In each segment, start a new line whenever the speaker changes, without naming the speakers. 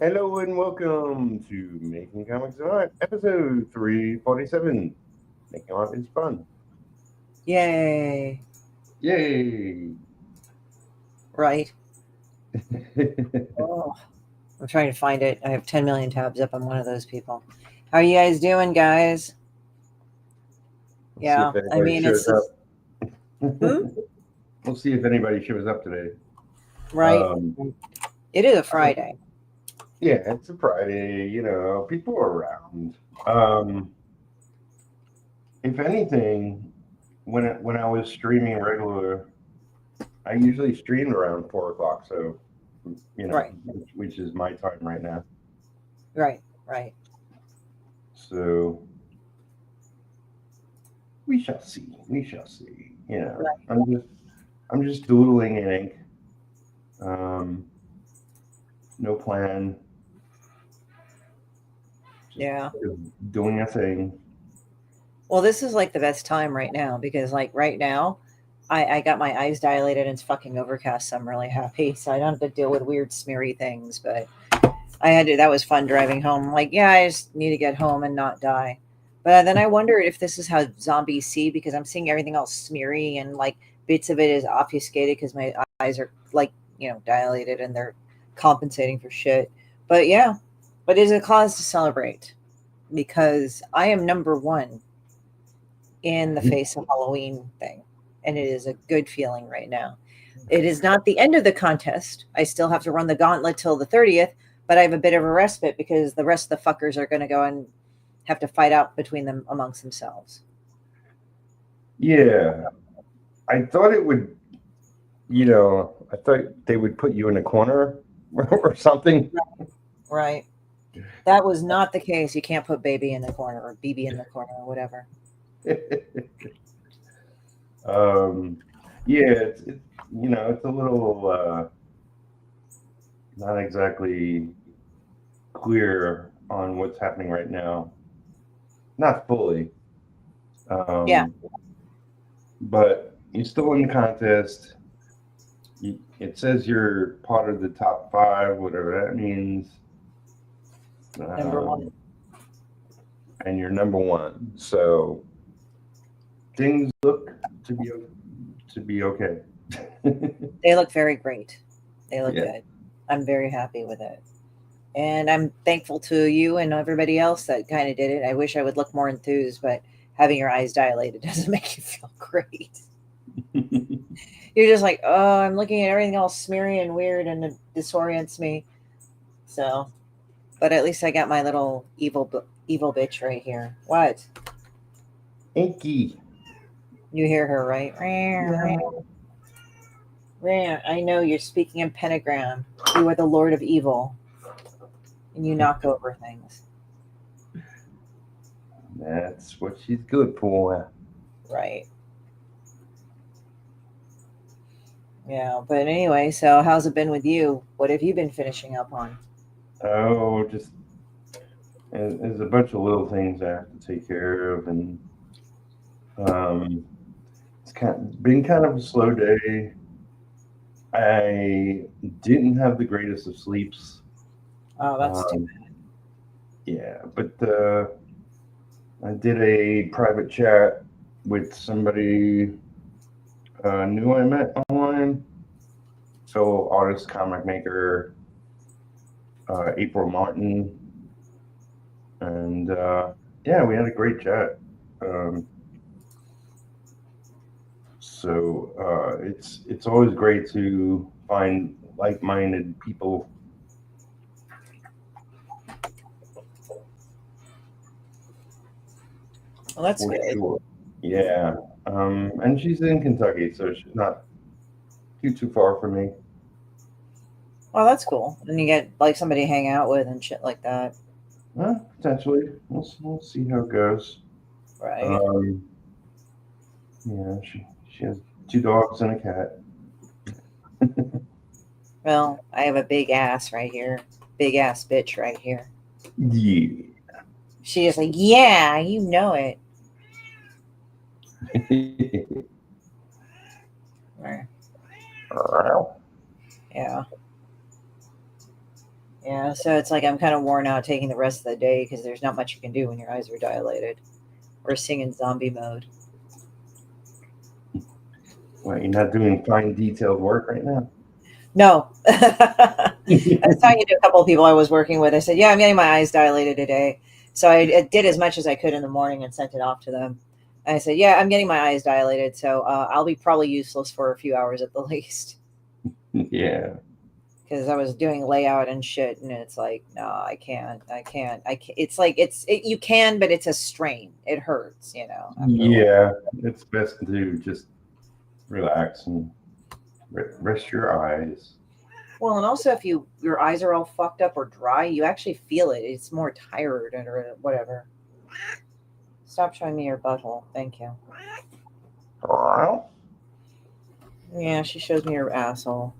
Hello and welcome to Making Comics Art, episode 347. Making art is fun.
Yay.
Yay!
Right. Oh, I'm trying to find it. I have 10 million tabs up. I'm one of those people. How you guys doing, guys?
We'll see if
Yeah, I
anybody
mean,
shows
it's
up.
hmm?
We'll see if anybody shows up today.
Right. It is a Friday.
Yeah, it's a Friday, people are around. If anything, when I was streaming regular, I usually streamed around 4 o'clock, so
Right.
which is my time right now.
Right. Right.
So we shall see. We shall see.
Right.
I'm just doodling in ink. Um, no plan. Just
Yeah.
doing a thing.
Well, this is like the best time right now because, like, right now, I got my eyes dilated and it's fucking overcast. So I'm really happy. So I don't have to deal with weird, smeary things. But I had to, that was fun driving home. Like, yeah, I just need to get home and not die. But then I wondered if this is how zombies see because I'm seeing everything all smeary and like bits of it is obfuscated because my eyes are like, dilated and they're compensating for shit. But yeah, but it is a cause to celebrate because I am number one in the face of Halloween thing. And it is a good feeling right now. It is not the end of the contest. I still have to run the gauntlet till the 30th, but I have a bit of a respite because the rest of the fuckers are going to go and have to fight out between them amongst themselves.
Yeah, I thought it would. I thought they would put you in a corner or something.
Right. That was not the case. You can't put baby in the corner or BB in the corner or whatever.
um, yeah, it's a little not exactly clear on what's happening right now. Not fully.
Yeah.
Um, but you're still in the contest. It says you're part of the top five, whatever that means.
Number one.
And you're number one. So things look to be okay.
They look very great. They look
Yeah.
good. I'm very happy with it. And I'm thankful to you and everybody else that kind of did it. I wish I would look more enthused, but having your eyes dilated doesn't make you feel great. You're just like, oh, I'm looking at everything all smeary and weird and it disorients me. So, but at least I got my little evil bitch right here. What?
Inky.
You hear her, right? I know you're speaking in pentagram. You are the Lord of Evil, and you knock over things.
That's what she's good for.
Right. Yeah, but anyway, so how's it been with you? What have you been finishing up on?
Oh, just there's a bunch of little things I have to take care of, and um, been kind of a slow day. I didn't have the greatest of sleeps.
Oh, that's too
Um, yeah, but I did a private chat with somebody new I met online. So artist, comic maker, April Martin, and yeah, we had a great chat. Um, so it's always great to find like-minded people.
well, that's
For
good.
sure. Yeah. And she's in Kentucky, so she's not too far from me.
Well, that's cool. And you get like somebody to hang out with and shit like that,
Potentially, we'll see how it goes.
right?
Um, yeah, she has 2 dogs and a cat.
Well, I have a big ass right here, big ass bitch right here.
Yeah.
She is like, yeah, you know it. Right. Yeah. Yeah, so it's like I'm kind of worn out taking the rest of the day because there's not much you can do when your eyes are dilated or seeing in zombie mode.
Well, you're not doing fine detailed work right now.
No. I was talking to a couple of people I was working with. I said, yeah, I'm getting my eyes dilated today. So I did as much as I could in the morning and sent it off to them. And I said, yeah, I'm getting my eyes dilated. So I'll be probably useless for a few hours at the least.
Yeah.
Because I was doing layout and shit. And it's like, no, I can't. It's like, you can, but it's a strain. It hurts, you know.
Yeah. It's best to just relax and rest your eyes.
Well, and also if your eyes are all fucked up or dry, you actually feel it. It's more tired or whatever. Stop showing me your butthole. Thank you. Yeah, she shows me her asshole.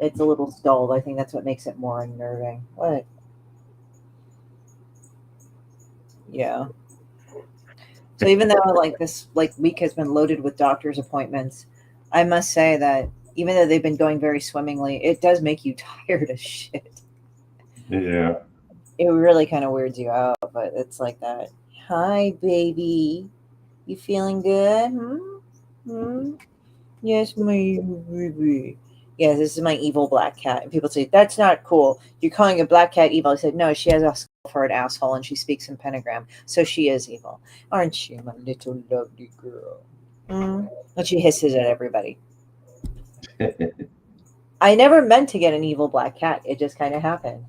It's a little stalled. I think that's what makes it more unnerving. What? Yeah. So even though like this week has been loaded with doctor's appointments, I must say that even though they've been going very swimmingly, it does make you tired as shit.
Yeah.
It really kind of weirds you out, but it's like that. Hi, baby. You feeling good? Yes, my baby. Yes, this is my evil black cat. And people say, that's not cool. You're calling a black cat evil. I said, no, she has a skull for an asshole and she speaks in pentagram. So she is evil. Aren't you, my little lovely girl? And she hisses at everybody. I never meant to get an evil black cat. It just kind of happened.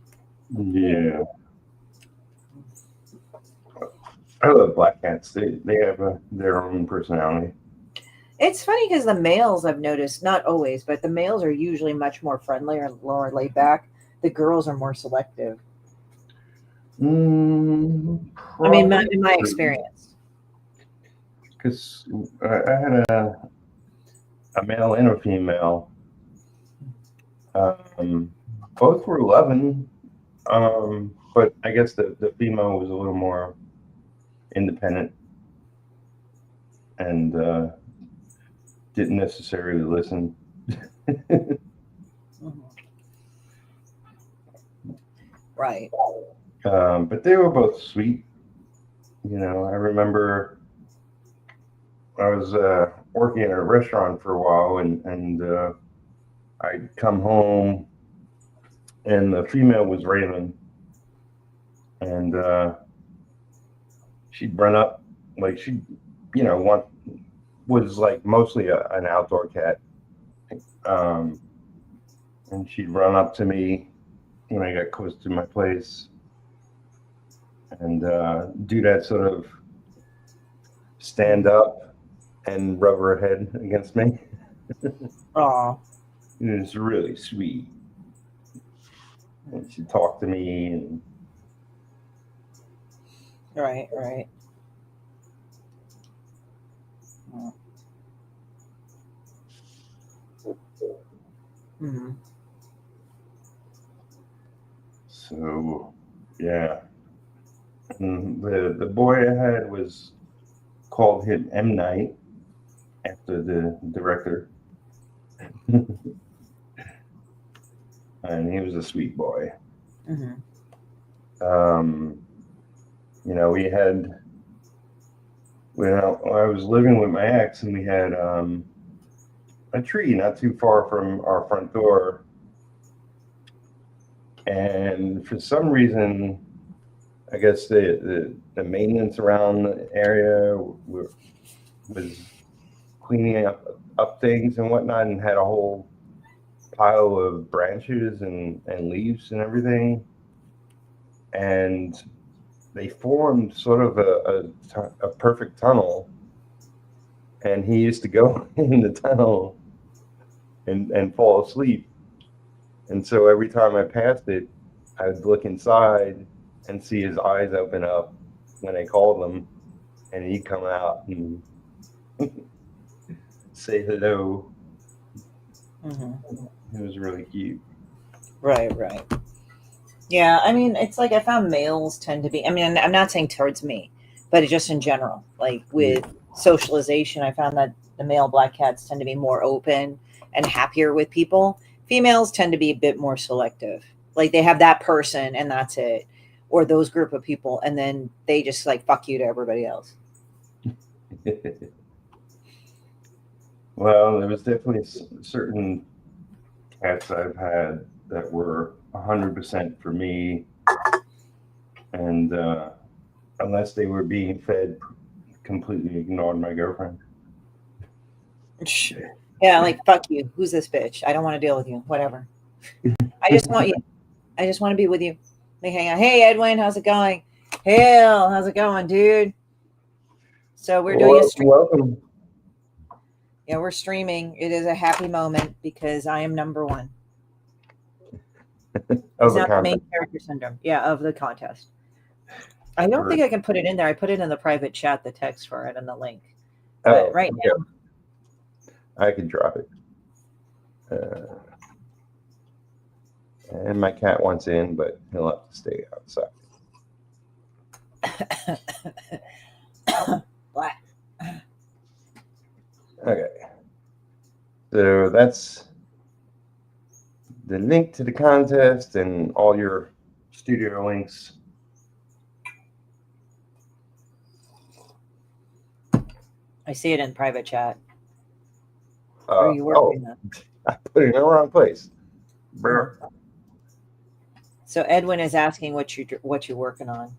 Yeah. I love black cats. They have their own personality.
It's funny because the males, I've noticed, not always, but the males are usually much more friendly or more laid back. The girls are more selective. I mean, in my experience.
Because I had a male and a female. Both were loving, but I guess the female was a little more independent and didn't necessarily listen.
Right.
But they were both sweet. You know, I remember I was working at a restaurant for a while, and I'd come home, and the female was railing, and she'd run up, like she, you know, was like mostly an outdoor cat, and she'd run up to me when I got close to my place, and do that sort of stand up and rub her head against me.
Aw.
It was really sweet. And she'd talk to me, and
Right. Mm-hmm.
So yeah. And the boy I had called him M. Night after the director. And he was a sweet boy.
Mm-hmm.
You know, I was living with my ex, and we had a tree not too far from our front door. And for some reason, I guess the maintenance around the area was cleaning up things and whatnot, and had a whole pile of branches and leaves and everything. And they formed sort of a perfect tunnel. And he used to go in the tunnel and fall asleep. And so every time I passed it, I would look inside and see his eyes open up when I called him, and he'd come out and say hello.
Mm-hmm.
It was really cute.
Right. Yeah, I mean, it's like I found males tend to be, I mean, I'm not saying towards me, but just in general, like with socialization, I found that the male black cats tend to be more open and happier with people. Females tend to be a bit more selective. Like they have that person and that's it, or those group of people, and then they just like fuck you to everybody else.
Well, there was definitely certain cats I've had that were 100% for me, and unless they were being fed, completely ignored my girlfriend.
Yeah, like fuck you. Who's this bitch? I don't want to deal with you. Whatever. I just want you. I just want to be with you. They hang out. Hey Edwin, how's it going? Hell, how's it going, dude? So we're doing a stream.
Welcome.
Yeah, we're streaming. It is a happy moment because I am number one. It's not the main character syndrome. Yeah, of the contest. I don't think I can put it in there. I put it in the private chat, the text for it and the link. But right now,
I could drop it. And my cat wants in, but he'll have to stay outside. Okay. So that's the link to the contest and all your studio links.
I see it in private chat. Where are you working at?
I put it in the wrong place.
So Edwin is asking what you're working on.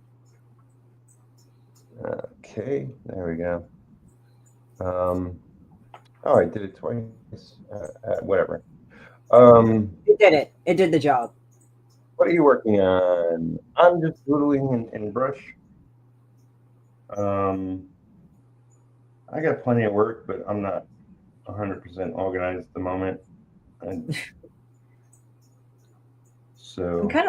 Okay, there we go. Oh, I did it twice. Whatever.
It did it. It did the job.
What are you working on? I'm just doodling in brush. I got plenty of work, but I'm not 100% organized at the moment. So
I'm kind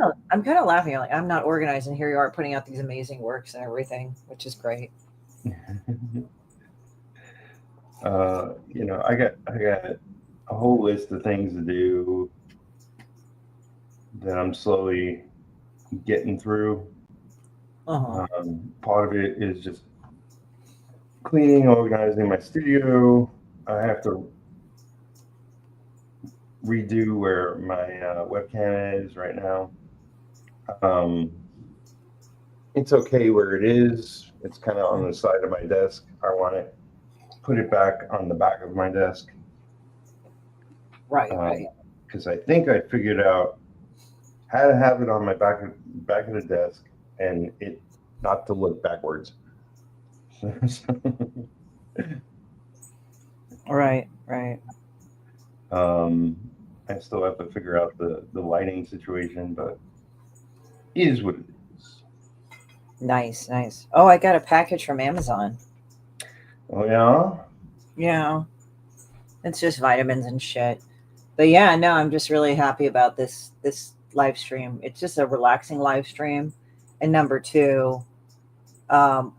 of laughing. Like I'm not organized, and here you are putting out these amazing works and everything, which is great.
I got a whole list of things to do that I'm slowly getting through. Part of it is just cleaning, organizing my studio. I have to redo where my webcam is right now. It's okay where it is. It's kind of on the side of my desk. I want to put it back on the back of my desk.
Right.
Because I think I figured out how to have it on my back of the desk and it not to look backwards.
Right.
I still have to figure out the lighting situation, but it is what it is.
Nice. Oh, I got a package from Amazon.
Oh yeah?
Yeah. It's just vitamins and shit. But yeah, no, I'm just really happy about this live stream. It's just a relaxing live stream. And number two,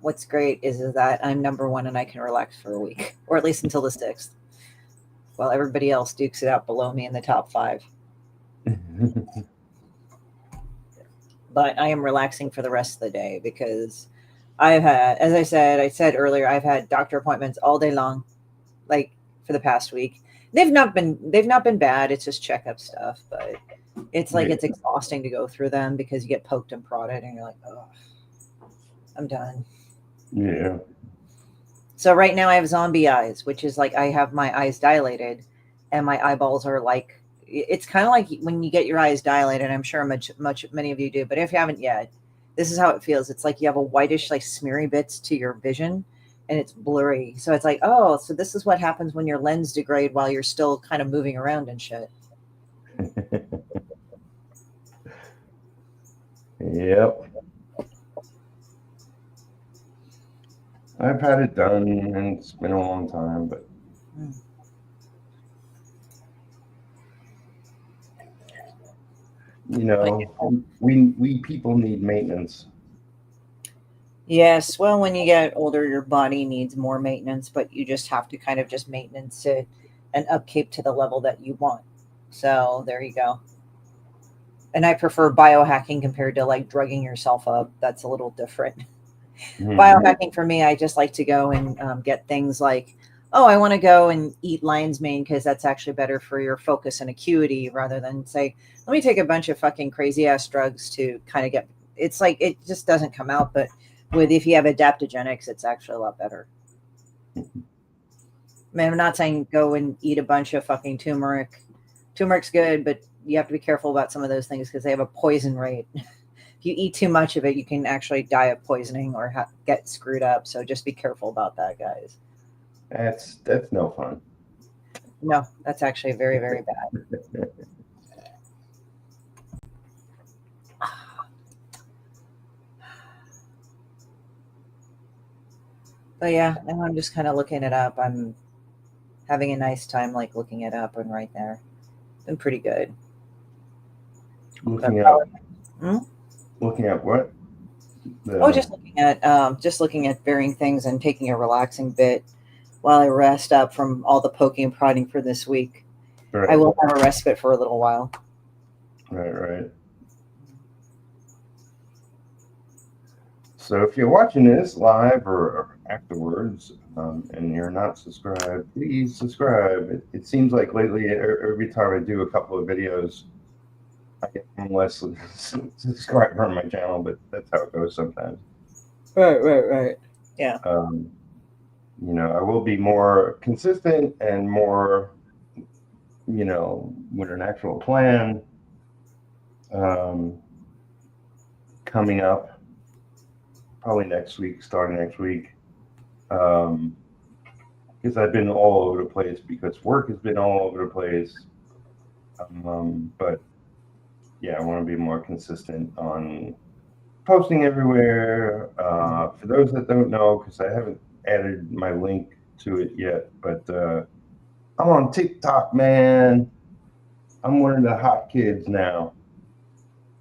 what's great is that I'm number one and I can relax for a week, or at least until the 6th, while everybody else dukes it out below me in the top 5. But I am relaxing for the rest of the day because I've had, as I said earlier, I've had doctor appointments all day long, like for the past week. They've not been bad. It's just checkup stuff, but it's like it's exhausting to go through them because you get poked and prodded and you're like, oh, I'm done.
Yeah.
So right now I have zombie eyes, which is like I have my eyes dilated and my eyeballs are like, it's kind of like when you get your eyes dilated. I'm sure many of you do, but if you haven't yet, this is how it feels. It's like you have a whitish, like smeary bits to your vision and it's blurry. So it's like, oh, so this is what happens when your lens degrade while you're still kind of moving around and shit.
Yep. I've had it done and it's been a long time, but we people need maintenance.
Yes. Well, when you get older, your body needs more maintenance, but you just have to kind of just maintenance it and upkeep to the level that you want. So there you go. And I prefer biohacking compared to like drugging yourself up. That's a little different. Mm-hmm. Biohacking for me, I just like to go and get things like oh, I want to go and eat lion's mane because that's actually better for your focus and acuity, rather than say, let me take a bunch of fucking crazy ass drugs to kind of get, it's like, it just doesn't come out. But if you have adaptogenics, it's actually a lot better. I mean, I'm not saying go and eat a bunch of fucking turmeric. Turmeric's good, but you have to be careful about some of those things because they have a poison rate. If you eat too much of it, you can actually die of poisoning or get screwed up. So just be careful about that, guys.
That's no fun.
No, that's actually very, very bad. But yeah, now I'm just kind of looking it up. I'm having a nice time, like looking it up, and right there, been pretty good.
Looking at
Hmm?
looking at what?
Just looking at varying things and taking a relaxing bit while I rest up from all the poking and prodding for this week.
Right.
I will have a respite for a little while.
Right. So if you're watching this live or afterwards, and you're not subscribed, please subscribe. It seems like lately, every time I do a couple of videos, I get one less subscriber on my channel, but that's how it goes sometimes.
Right. Yeah.
I will be more consistent and more, with an actual plan coming up. Probably starting next week. Because I've been all over the place because work has been all over the place. But yeah, I want to be more consistent on posting everywhere. For those that don't know, because I haven't added my link to it yet, but I'm on TikTok, man. I'm one of the hot kids now.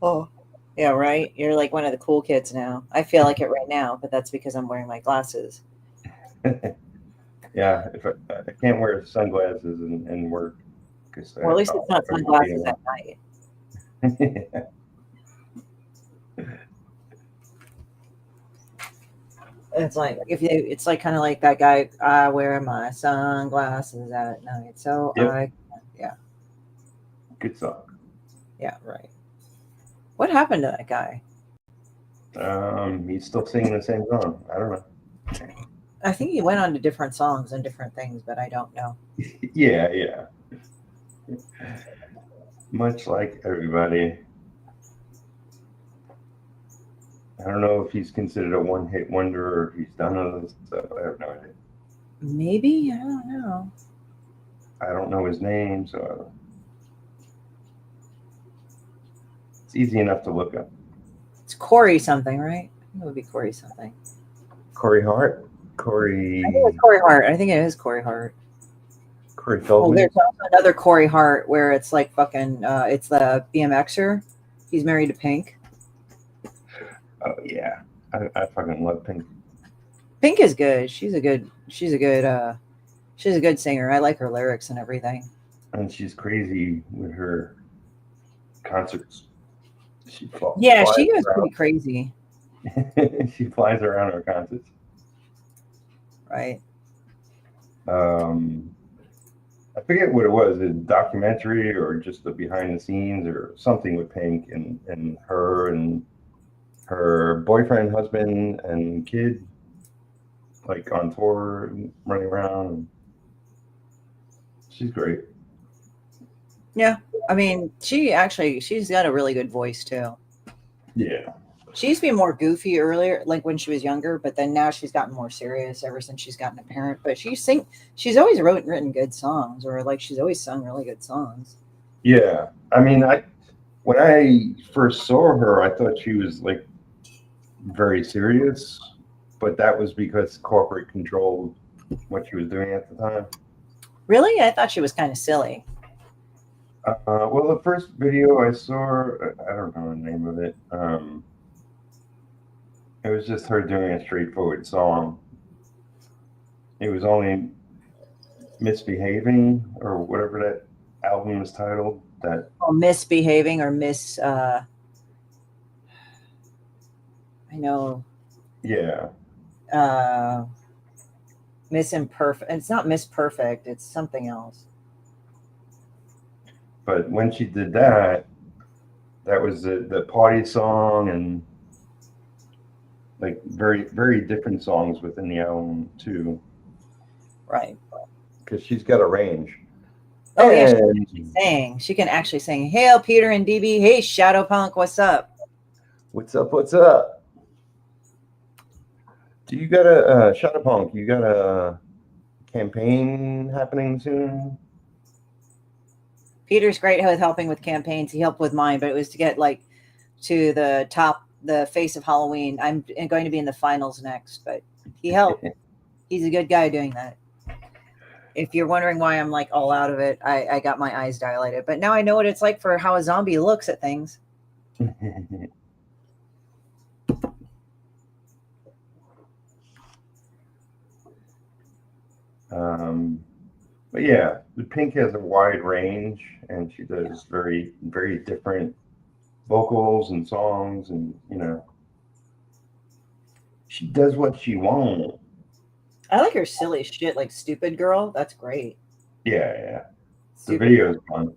Oh, yeah, right. You're like one of the cool kids now. I feel like it right now, but that's because I'm wearing my glasses.
Yeah, if I can't wear sunglasses and work.
Well, at least it's not sunglasses at night. It's like it's like kind of like that guy. I wear my sunglasses at night, so
Yep.
yeah.
Good song.
Yeah, right. What happened to that guy?
He's still singing the same song. I don't know.
I think he went on to different songs and different things, but I don't know.
Yeah. Much like everybody. I don't know if he's considered a one-hit wonder or if he's done other stuff. I have no idea.
Maybe, I don't know.
I don't know his name, so it's easy enough to look up.
It's Corey something, right? I think it would be Corey something.
Corey Hart?
I think it's Corey Hart. I think it is Corey Hart.
Corey Feldman?
Oh, there's also another Corey Hart where it's like fucking, it's the BMXer. He's married to Pink.
Oh, yeah. I fucking love Pink.
Pink is good. She's a good singer. I like her lyrics and everything.
And she's crazy with her concerts. She goes
pretty crazy.
She flies around her concerts.
Right.
I forget what it was, a documentary or just the behind the scenes or something with Pink and her boyfriend, husband, and kid, like on tour, running around. She's great.
Yeah. I mean, she's got a really good voice too.
Yeah.
She used to be more goofy earlier, like when she was younger, but then now she's gotten more serious ever since she's gotten a parent. But she's always written good songs, or like she's always sung really good songs.
Yeah. I mean, when I first saw her, I thought she was like very serious, but that was because corporate controlled what she was doing at the time.
Really? I thought she was kind of silly.
Well, the first video I saw, I don't know the name of it. It was just her doing a straightforward song. It was only Misbehaving or whatever that album is titled.
Misbehaving or Miss. I know.
Yeah.
Miss Imperfect. It's not Miss Perfect. It's something else.
But when she did that, that was the party song and like very, very different songs within the album too.
Right.
Because she's got a range.
Oh, yeah, she can actually sing. She can actually sing. Hail, Peter and DB. Hey, Shadow Punk, what's up?
What's up? What's up? Do you got a Shadow Punk? You got a campaign happening soon?
Peter's great with helping with campaigns. He helped with mine, but it was to get like to the top, the face of Halloween. I'm going to be in the finals next, but he helped. He's a good guy doing that. If you're wondering why I'm like all out of it, I got my eyes dilated. But now I know what it's like for how a zombie looks at things.
But yeah, the Pink has a wide range, and she does very, very different vocals and songs, and you know, she does what she wants.
I like her silly shit, like Stupid Girl. That's great.
Yeah.
Stupid
The video is fun.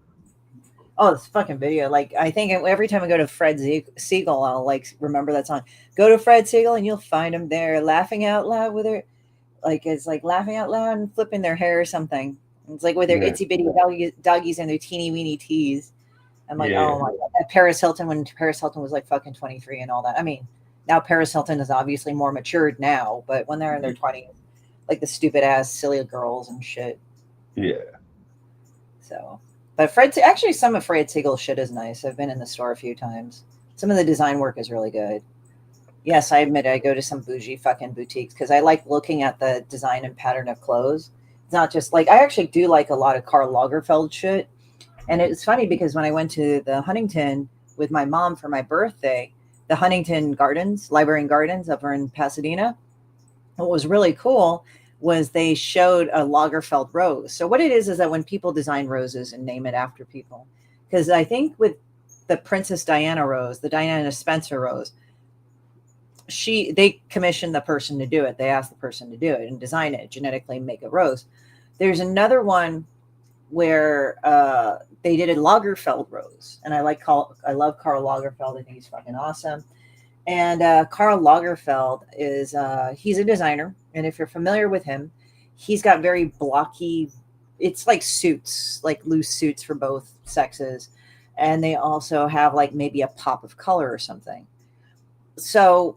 Oh, this fucking video. Like, I think every time I go to Fred Siegel, I'll like remember that song. Go to Fred Siegel and you'll find him there laughing out loud with her. Like, it's like laughing out loud and flipping their hair or something. It's like with their itsy bitty doggies and their teeny weeny tees. I'm like, oh my God. Paris Hilton, when Paris Hilton was like fucking 23 and all that. I mean, now Paris Hilton is obviously more matured now, but when they're in their 20s, like the stupid ass silly girls and shit.
Yeah.
So, but actually some of Fred Siegel's shit is nice. I've been in the store a few times. Some of the design work is really good. Yes, I admit I go to some bougie fucking boutiques because I like looking at the design and pattern of clothes. It's not just like, I actually do like a lot of Karl Lagerfeld shit. And it's funny because when I went to the Huntington with my mom for my birthday, the Huntington Gardens, Library and Gardens over in Pasadena, what was really cool was they showed a Lagerfeld rose. So what it is that when people design roses and name it after people, because I think with the Princess Diana rose, the Diana Spencer rose, they commissioned the person to do it. They asked the person to do it and design it, genetically make a rose. There's another one where they did a Lagerfeld rose, and I love Karl Lagerfeld, and he's fucking awesome. And Karl Lagerfeld is he's a designer, and if you're familiar with him, he's got very blocky. It's like suits, like loose suits for both sexes, and they also have like maybe a pop of color or something. So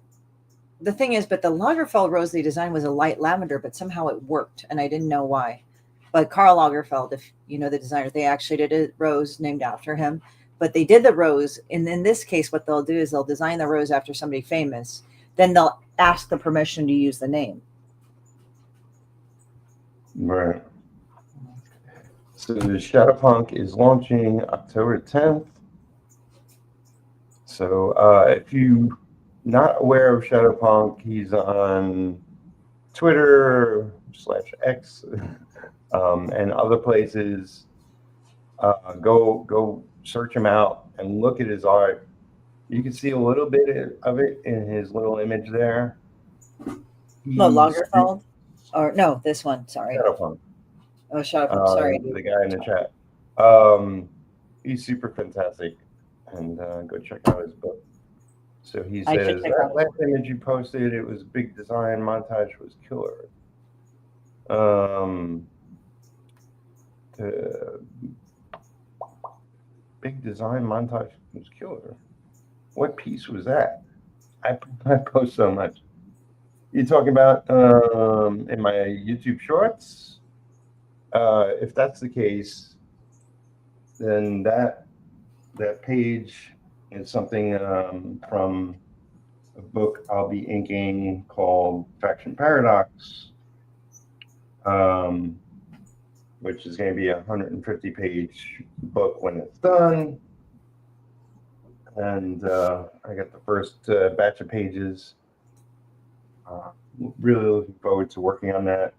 the thing is, but the Lagerfeld rose they designed was a light lavender, but somehow it worked, and I didn't know why. But Karl Lagerfeld, if you know the designer, they actually did a rose named after him. But they did the rose, and in this case, what they'll do is they'll design the rose after somebody famous. Then they'll ask the permission to use the name.
Right. So the Shadow Punk is launching October 10th. So if you're not aware of Shadow Punk, he's on Twitter/X and other places. Go search him out and look at his art. You can see a little bit of it in his little image there.
No, Lagerfeld? Or no, this one, sorry.
Shadow Punk.
Oh, Shadow Punk, sorry.
The guy in the chat. He's super fantastic. And go check out his book. So he says, that last image you posted, it was big design montage was killer. The big design montage was killer. What piece was that? I post so much. You talking about in my YouTube shorts? If that's the case, then that page is something from a book I'll be inking called Faction Paradox, which is going to be a 150-page book when it's done. And I got the first batch of pages. Really looking forward to working on that.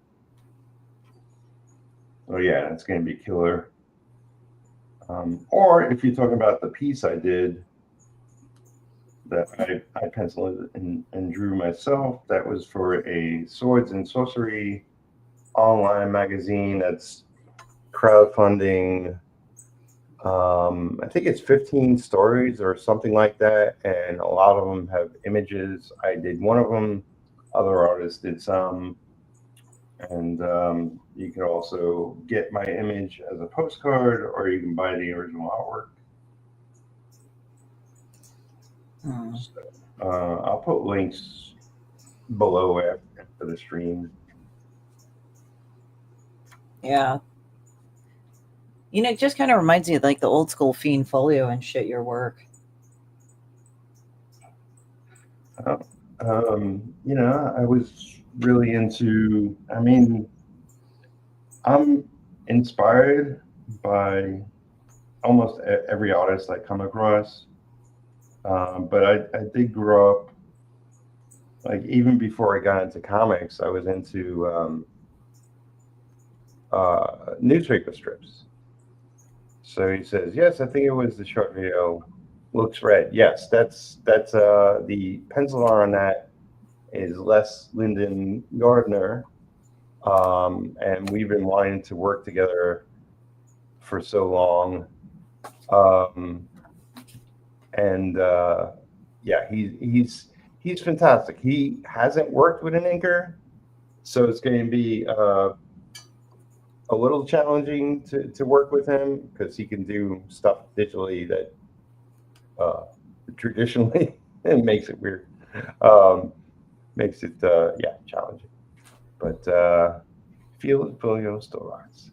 Oh yeah, it's going to be killer. Or if you're talking about the piece I did that I penciled and drew myself, that was for a Swords and Sorcery online magazine that's crowdfunding. I think it's 15 stories or something like that, and a lot of them have images. I did one of them, other artists did some, and you can also get my image as a postcard, or you can buy the original artwork. So, I'll put links below after the stream.
Yeah. You know, it just kind of reminds me of like the old school Fiend Folio and shit, your work.
You know, I was really into, I mean, I'm inspired by almost every artist I come across. But I did grow up, like, even before I got into comics, I was into newspaper strips. So he says, yes, I think it was the short video. Looks red. Yes, that's the pencil art on that is Les Lyndon Gardner. And we've been wanting to work together for so long. Yeah, he's fantastic. He hasn't worked with an inker, so it's going to be a little challenging to work with him because he can do stuff digitally that traditionally it makes it weird. Makes it challenging. But Folio still rocks.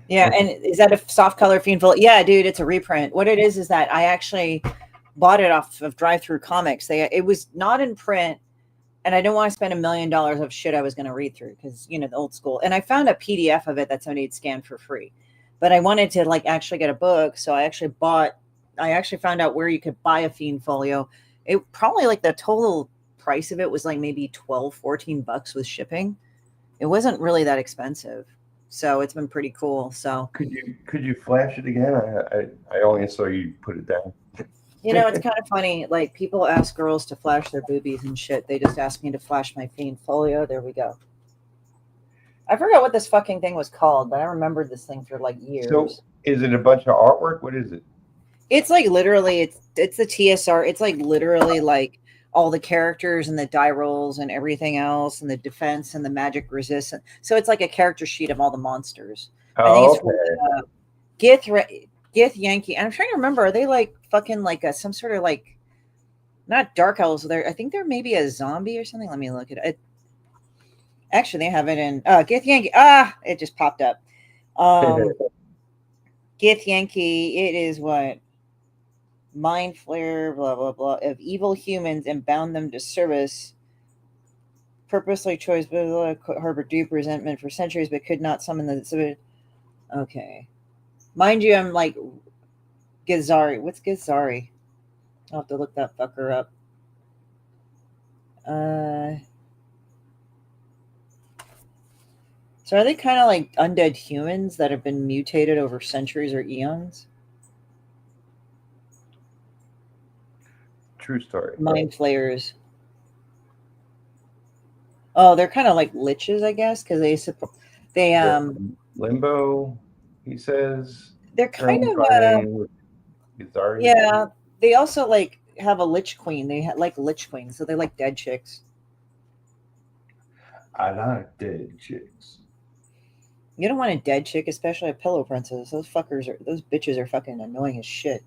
Yeah, and is that a soft color Fiend Folio? Yeah, dude, it's a reprint. What it is that I actually bought it off of Drive-Thru Comics. It was not in print, and I didn't want to spend $1 million of shit I was going to read through because, you know, the old school. And I found a PDF of it that somebody had scanned for free, but I wanted to like actually get a book, so I actually found out where you could buy a Fiend Folio. It probably like the total price of it was like maybe $12-$14 with shipping. It wasn't really that expensive, so it's been pretty cool. So
could you flash it again? I only saw you put it down.
You know, it's kind of funny. Like, people ask girls to flash their boobies and shit. They just asked me to flash my Fiend Folio. There we go. I forgot what this fucking thing was called, but I remembered this thing for like years.
So, is it a bunch of artwork? What is it?
It's like literally, it's the TSR. It's like literally like all the characters and the die rolls and everything else and the defense and the magic resistance. So it's like a character sheet of all the monsters. I think it's from Gith Yankee. And I'm trying to remember, are they like fucking like some sort of like, not dark elves? I think they're maybe a zombie or something. Let me look at it. Actually, they have it in Gith Yankee. It just popped up. Gith Yankee. It is what? Mind flare, blah blah blah, of evil humans and bound them to service. Purposely chose, harbor deep resentment for centuries, but could not summon the. Okay, mind you, I'm like Gizari. What's Gizari? I'll have to look that fucker up. So are they kind of like undead humans that have been mutated over centuries or eons?
True story.
Mind flayers. Oh, they're kind of like liches, I guess, because they
limbo. He says
they're kind of yeah. They also like have a lich queen. They like lich queens, so they like dead chicks.
I like dead chicks.
You don't want a dead chick, especially a pillow princess. Those bitches are fucking annoying as shit.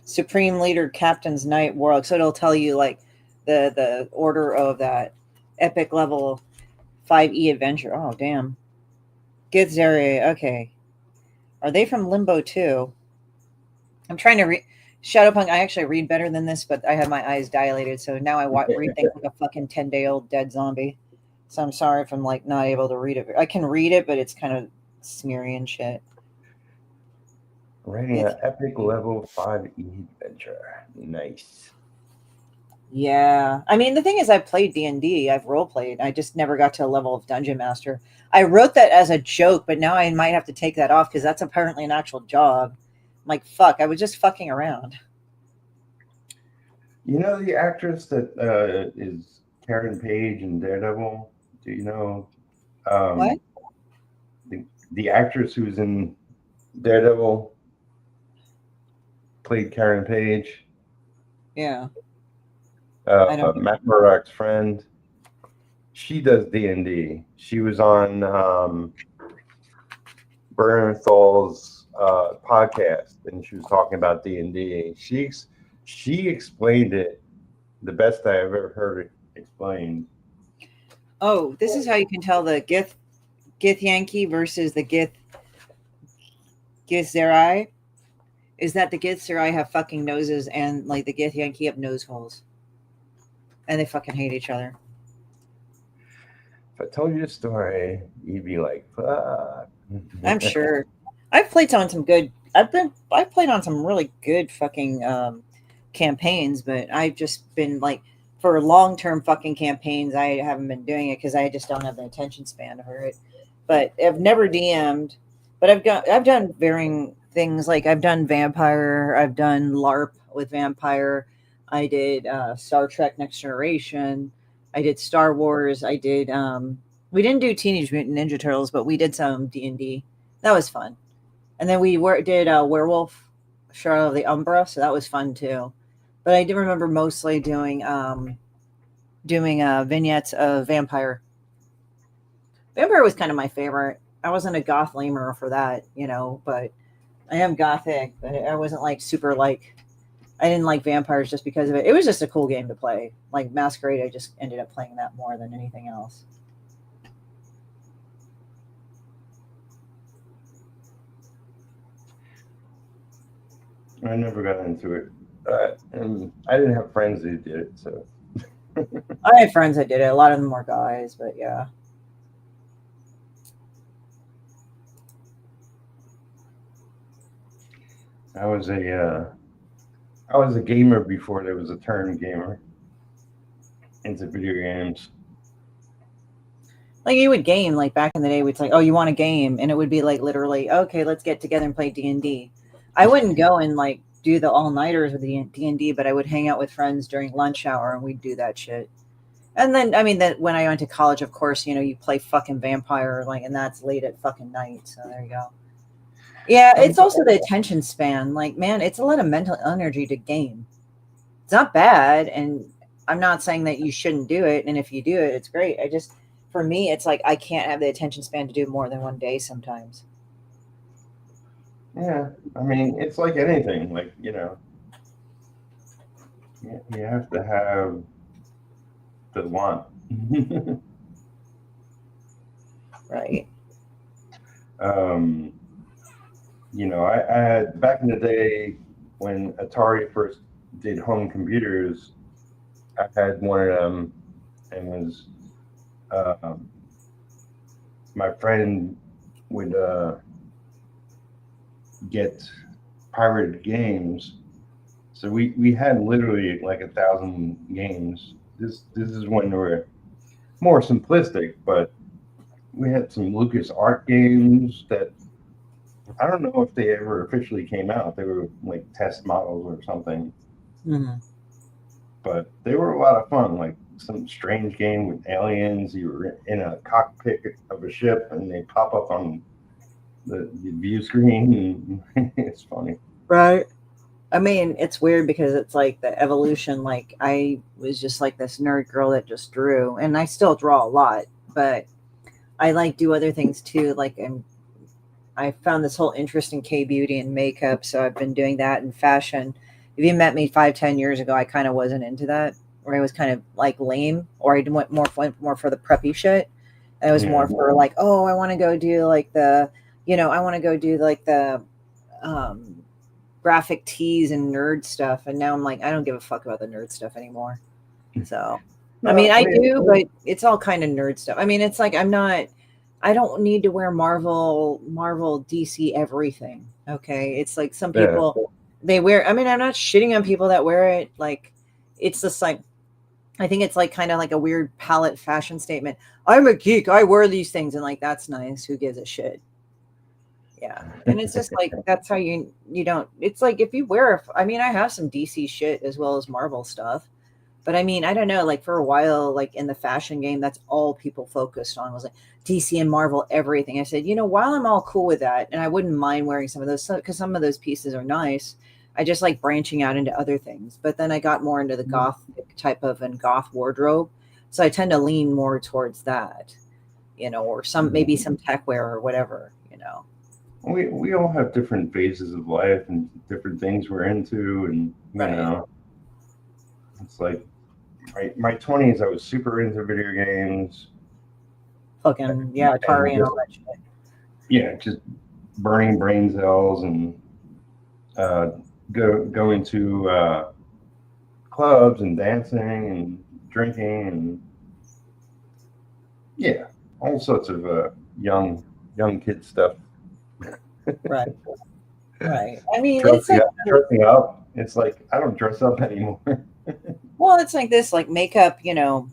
Supreme Leader Captain's Knight Warlock. So it'll tell you like the order of that epic level 5e adventure. Oh damn. Githzeri. Okay. Are they from Limbo too? I'm trying to read Shadowpunk. I actually read better than this, but I have my eyes dilated, so now I read things like a fucking 10-day-old dead zombie. So I'm sorry if I'm like not able to read it. I can read it, but it's kind of smeary and shit.
Writing an epic level 5e adventure. Nice.
Yeah. I mean, the thing is, I've played D&D. I've role-played. I just never got to a level of Dungeon Master. I wrote that as a joke, but now I might have to take that off because that's apparently an actual job. I'm like, fuck, I was just fucking around.
You know the actress that is Karen Page in Daredevil? Do you know
What?
the actress who's in Daredevil played Karen Page?
Yeah. I don't.
Matt Murdock's friend. She does D&D. She was on Bernathal's podcast, and she was talking about D&D. She explained it the best I've ever heard it explained.
Oh, this is how you can tell the Gith Yankee versus the Gith Zerai. Is that the Gith Zerai have fucking noses and like the Gith Yankee have nose holes, and they fucking hate each other.
If I told you a story, you'd be like, fuck.
I'm sure. I've played on some good. I've played on some really good fucking campaigns, but I've just been like for long-term fucking campaigns. I haven't been doing it because I just don't have the attention span for it. But I've never DM'd. But I've done varying things. Like I've done vampire. I've done LARP with vampire. I did Star Trek Next Generation. I did Star Wars. I did. We didn't do Teenage Mutant Ninja Turtles, but we did some D&D. That was fun. And then we did Werewolf, Shadow of the Umbra, so that was fun too. But I do remember mostly doing vignettes of Vampire. Vampire was kind of my favorite. I wasn't a goth lamer for that, but I am gothic, but I wasn't like super like. I didn't like vampires just because of it. It was just a cool game to play. Like Masquerade, I just ended up playing that more than anything else.
I never got into it. And I didn't have friends who did it, so.
I had friends that did it. A lot of them were guys, but yeah.
I was a gamer before there was a term gamer into video games.
Like you would game like back in the day. It's like, oh, you want a game, and it would be like literally, okay, let's get together and play D&D. I wouldn't go and like do the all-nighters with the D&D, but I would hang out with friends during lunch hour and we'd do that shit. And then, I mean, that when I went to college, of course, you play fucking vampire, like, and that's late at fucking night. So there you go. Yeah, it's also the attention span. Like, man, it's a lot of mental energy to game. It's not bad, and I'm not saying that you shouldn't do it. And if you do it, it's great. For me, it's like I can't have the attention span to do more than one day sometimes.
Yeah, I mean, it's like anything. Like, you have to have the want.
Right.
I had back in the day when Atari first did home computers, I had one of them, and was my friend would get pirated games. So we had literally like 1,000 games. This is when they were more simplistic, but we had some Lucas Art games that I don't know if they ever officially came out. They were like test models or something.
Mm-hmm.
But they were a lot of fun, like some strange game with aliens. You were in a cockpit of a ship and they pop up on the view screen. And it's funny.
Right. I mean, it's weird because it's like the evolution. Like I was just like this nerd girl that just drew, and I still draw a lot, but I like do other things too. Like I found this whole interest in K-beauty and makeup, so I've been doing that in fashion. If you met me 5-10 years ago, I kind of wasn't into that, or I was kind of like lame, or I went more for the preppy shit. And it was more for like, oh, I want to go do like the, I want to go do like the graphic tees and nerd stuff. And now I'm like, I don't give a fuck about the nerd stuff anymore. So, I mean, I do, but it's all kind of nerd stuff. I mean, it's like I don't need to wear Marvel, DC, everything. Okay. It's like some people, they wear, I mean, I'm not shitting on people that wear it. Like, it's just like, I think it's like kind of like a weird palette fashion statement. I'm a geek. I wear these things. And like, that's nice. Who gives a shit? Yeah. And it's just like, that's how you don't, it's like if you wear, I mean, I have some DC shit as well as Marvel stuff, But I mean, I don't know, like for a while, like in the fashion game, that's all people focused on was like DC and Marvel, everything. I said, while I'm all cool with that, and I wouldn't mind wearing some of those because some of those pieces are nice, I just like branching out into other things. But then I got more into the gothic type of and goth wardrobe. So I tend to lean more towards that, or maybe some tech wear or whatever.
We all have different phases of life and different things we're into, and it's like my 20s, I was super into video games.
Fucking Atari and all that shit.
Yeah, just burning brain cells and going to clubs and dancing and drinking and all sorts of young kid stuff.
Right. I mean,
dressing up. It's like I don't dress up anymore.
Well, it's like this, like makeup. I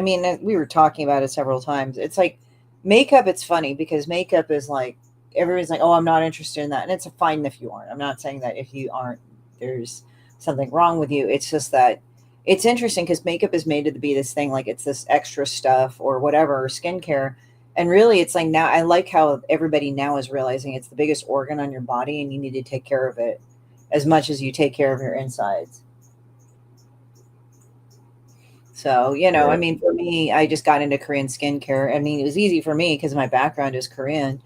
mean, we were talking about it several times. It's like makeup. It's funny because makeup is like everybody's like, "Oh, I'm not interested in that," and it's fine if you aren't. I'm not saying that if you aren't, there's something wrong with you. It's just that it's interesting because makeup is made to be this thing, like it's this extra stuff or whatever, or skincare. And really, it's like now I like how everybody now is realizing it's the biggest organ on your body and you need to take care of it as much as you take care of your insides. So, I mean, for me, I just got into Korean skincare. I mean, it was easy for me because my background is Korean,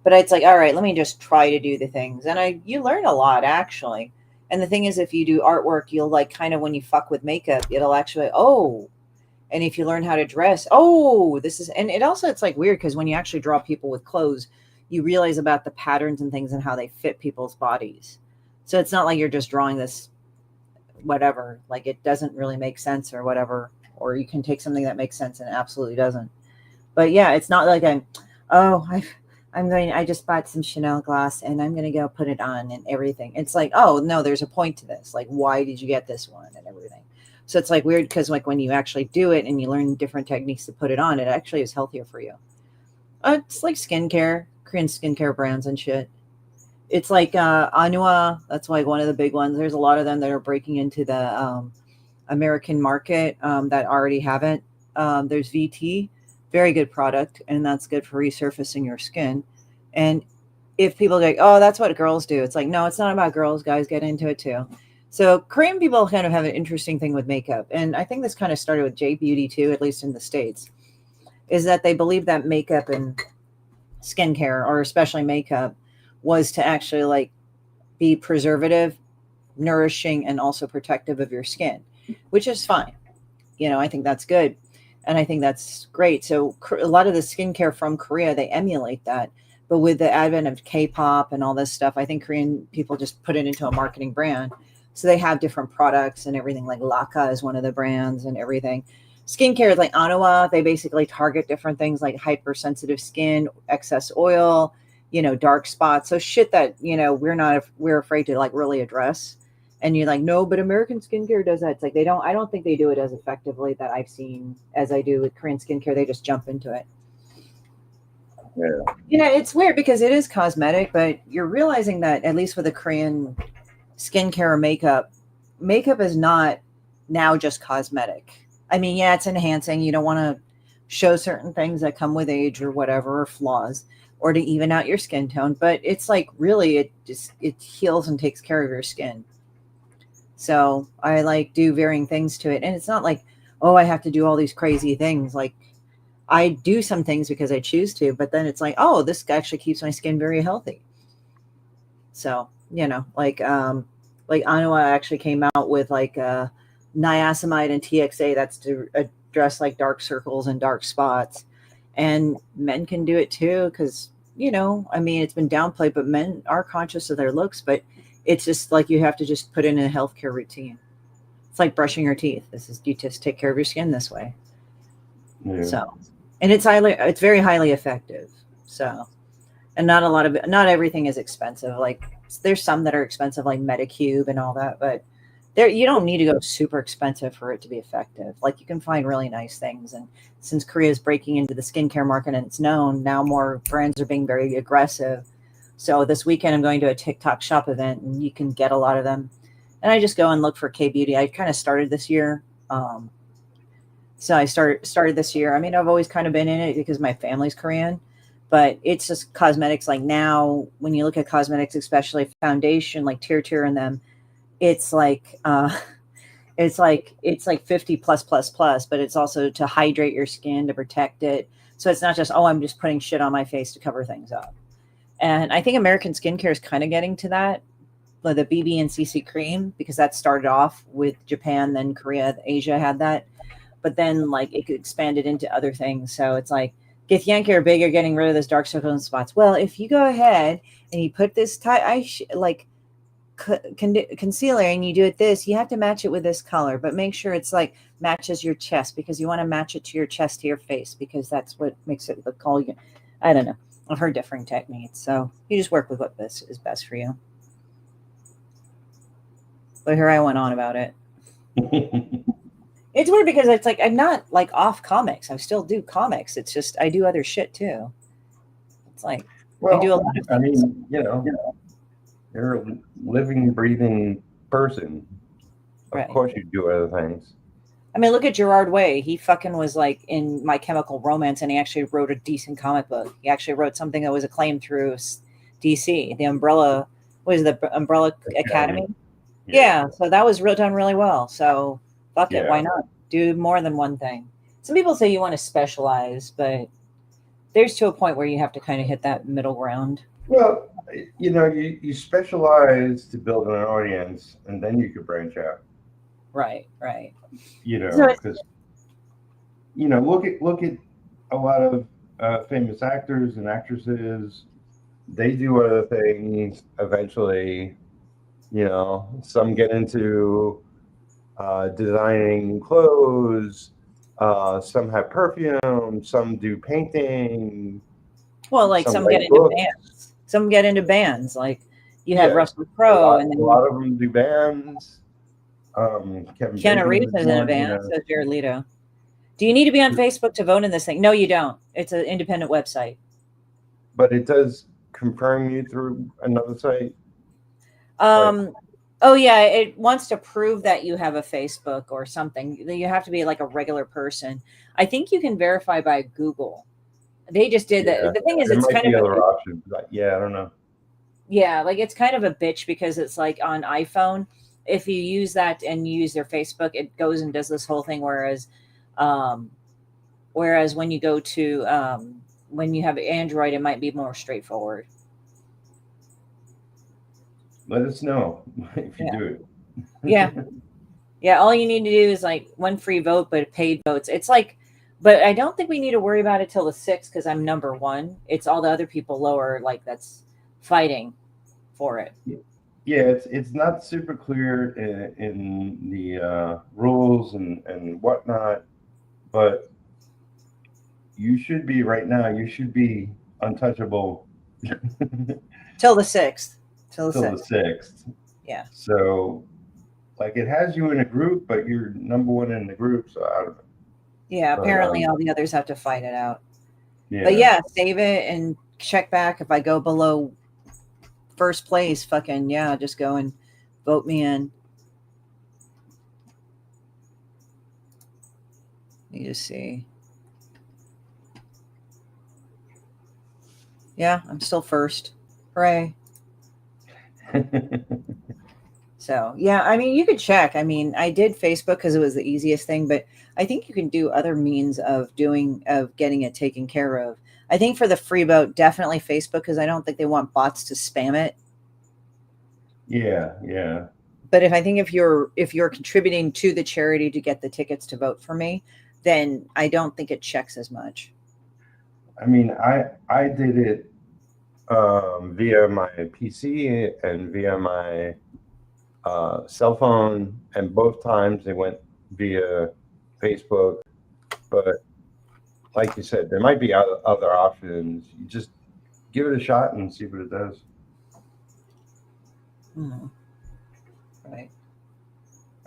but it's like, all right, let me just try to do the things. And you learn a lot actually. And the thing is, if you do artwork, you'll like kind of when you fuck with makeup, it'll actually, and if you learn how to dress, and it also, it's like weird because when you actually draw people with clothes, you realize about the patterns and things and how they fit people's bodies. So it's not like you're just drawing this, whatever, like it doesn't really make sense or whatever, or you can take something that makes sense and it absolutely doesn't. But yeah, it's not like I just bought some Chanel glass and I'm going to go put it on and everything. It's like, oh no, there's a point to this. Like, why did you get this one and everything? So it's like weird because like when you actually do it and you learn different techniques to put it on, it actually is healthier for you. It's like skincare, Korean skincare brands and shit. It's like Anua. That's like one of the big ones. There's a lot of them that are breaking into the American market that already haven't. There's VT, very good product, and that's good for resurfacing your skin. And if people go, oh, that's what girls do. It's like, no, it's not about girls. Guys get into it too. So Korean people kind of have an interesting thing with makeup. And I think this kind of started with J Beauty too, at least in the States, is that they believe that makeup and skincare, or especially makeup, was to actually like be preservative, nourishing, and also protective of your skin, which is fine. I think that's good. And I think that's great. So a lot of the skincare from Korea, they emulate that. But with the advent of K-pop and all this stuff, I think Korean people just put it into a marketing brand. So they have different products and everything, like Laka is one of the brands and everything. Skincare is like Anua. They basically target different things like hypersensitive skin, excess oil, dark spots. So shit that, we're afraid to like really address. And you're like, no, but American skincare does that. It's like, I don't think they do it as effectively that I've seen as I do with Korean skincare. They just jump into it.
Yeah.
It's weird because it is cosmetic, but you're realizing that at least with a Korean skincare or makeup is not now just cosmetic. I mean, yeah, it's enhancing. You don't want to show certain things that come with age or whatever, or flaws, or to even out your skin tone. But it's like really, it heals and takes care of your skin. So I like do varying things to it. And it's not like, oh, I have to do all these crazy things. Like I do some things because I choose to, but then it's like, oh, this actually keeps my skin very healthy. So, like Anua actually came out with like niacinamide and TXA. That's to address like dark circles and dark spots. And men can do it too. Cause I mean, it's been downplayed, but men are conscious of their looks, but it's just like, you have to just put in a healthcare routine. It's like brushing your teeth. You just take care of your skin this way. Yeah. So, and it's very highly effective. So, and not everything is expensive. Like there's some that are expensive, like Medicube and all that, but you don't need to go super expensive for it to be effective. Like you can find really nice things. And since Korea is breaking into the skincare market and it's known, now more brands are being very aggressive. So this weekend I'm going to a TikTok shop event and you can get a lot of them. And I just go and look for K-Beauty. I kind of started this year So I started this year. I mean, I've always kind of been in it because my family's Korean, but it's just cosmetics. Like now, when you look at cosmetics, especially foundation, like Tier and them, it's like it's like 50 plus plus plus, but it's also to hydrate your skin, to protect it. So it's not just, oh, I'm just putting shit on my face to cover things up. And I think American skincare is kind of getting to that, like the BB and CC cream, because that started off with Japan, then Korea, Asia had that. But then like it expanded into other things. So it's like, Githyanki are big, you're getting rid of those dark circles and spots. Well, if you go ahead and you put this concealer and you do it this, you have to match it with this color, but make sure it's like matches your chest, because you want to match it to your chest, to your face, because that's what makes it look all you. I don't know. I've heard different techniques. So you just work with what this is best for you. But here I went on about it. It's weird because it's like I'm not like off comics. I still do comics. It's just I do other shit too. It's like I do a lot of things.
I mean, you're a living, breathing person. Of course you do other things.
I mean, look at Gerard Way. He fucking was like in My Chemical Romance, and he actually wrote a decent comic book. He actually wrote something that was acclaimed through DC, the Umbrella. What is the Umbrella Academy? Yeah, so that was done really well. So fuck it, why not do more than one thing? Some people say you want to specialize, but there's to a point where you have to kind of hit that middle ground.
Well, you specialize to build an audience, and then you could branch out.
Right.
Because look at a lot of famous actors and actresses. They do other things eventually. Some get into designing clothes. Some have perfume. Some do painting.
Well, like some get into bands. Some get into bands. Like you have Russell Crowe, and then
a lot of them do bands.
Keanu Reeves is in a band. So Jared Leto. Do you need to be on Facebook to vote in this thing? No, you don't. It's an independent website.
But it does confirm you through another site.
Oh yeah, it wants to prove that you have a Facebook or something. You have to be like a regular person. I think you can verify by Google. They just did that. The thing is, it's kind of
other options. I don't know.
Yeah, like it's kind of a bitch because it's like on iPhone, if you use that and you use their Facebook, it goes and does this whole thing. Whereas when you go to when you have Android, it might be more straightforward.
Let us know if you do it.
Yeah. All you need to do is like one free vote, but paid votes. It's like, but I don't think we need to worry about it till the 6th because I'm number 1. It's all the other people lower, like that's fighting for it.
Yeah, it's not super clear in the rules and whatnot, but you should be right now. You should be untouchable
till the 6th.
Till the 6th.
Yeah.
So, like, it has you in a group, but you're number 1 in the group. So I don't know.
Yeah. Apparently, all the others have to fight it out.
Yeah.
But yeah, save it and check back. If I go below first place, fucking just go and vote me in. Let me just see. Yeah, I'm still first. Hooray. So, yeah, I mean, you could check. I mean, I did Facebook because it was the easiest thing, but I think you can do other means of getting it taken care of. I think for the free vote, definitely Facebook, because I don't think they want bots to spam it.
Yeah.
But if you're contributing to the charity to get the tickets to vote for me, then I don't think it checks as much.
I mean, I did it via my PC and via my cell phone, and both times they went via Facebook. But like you said, there might be other options. You just give it a shot and see what it does.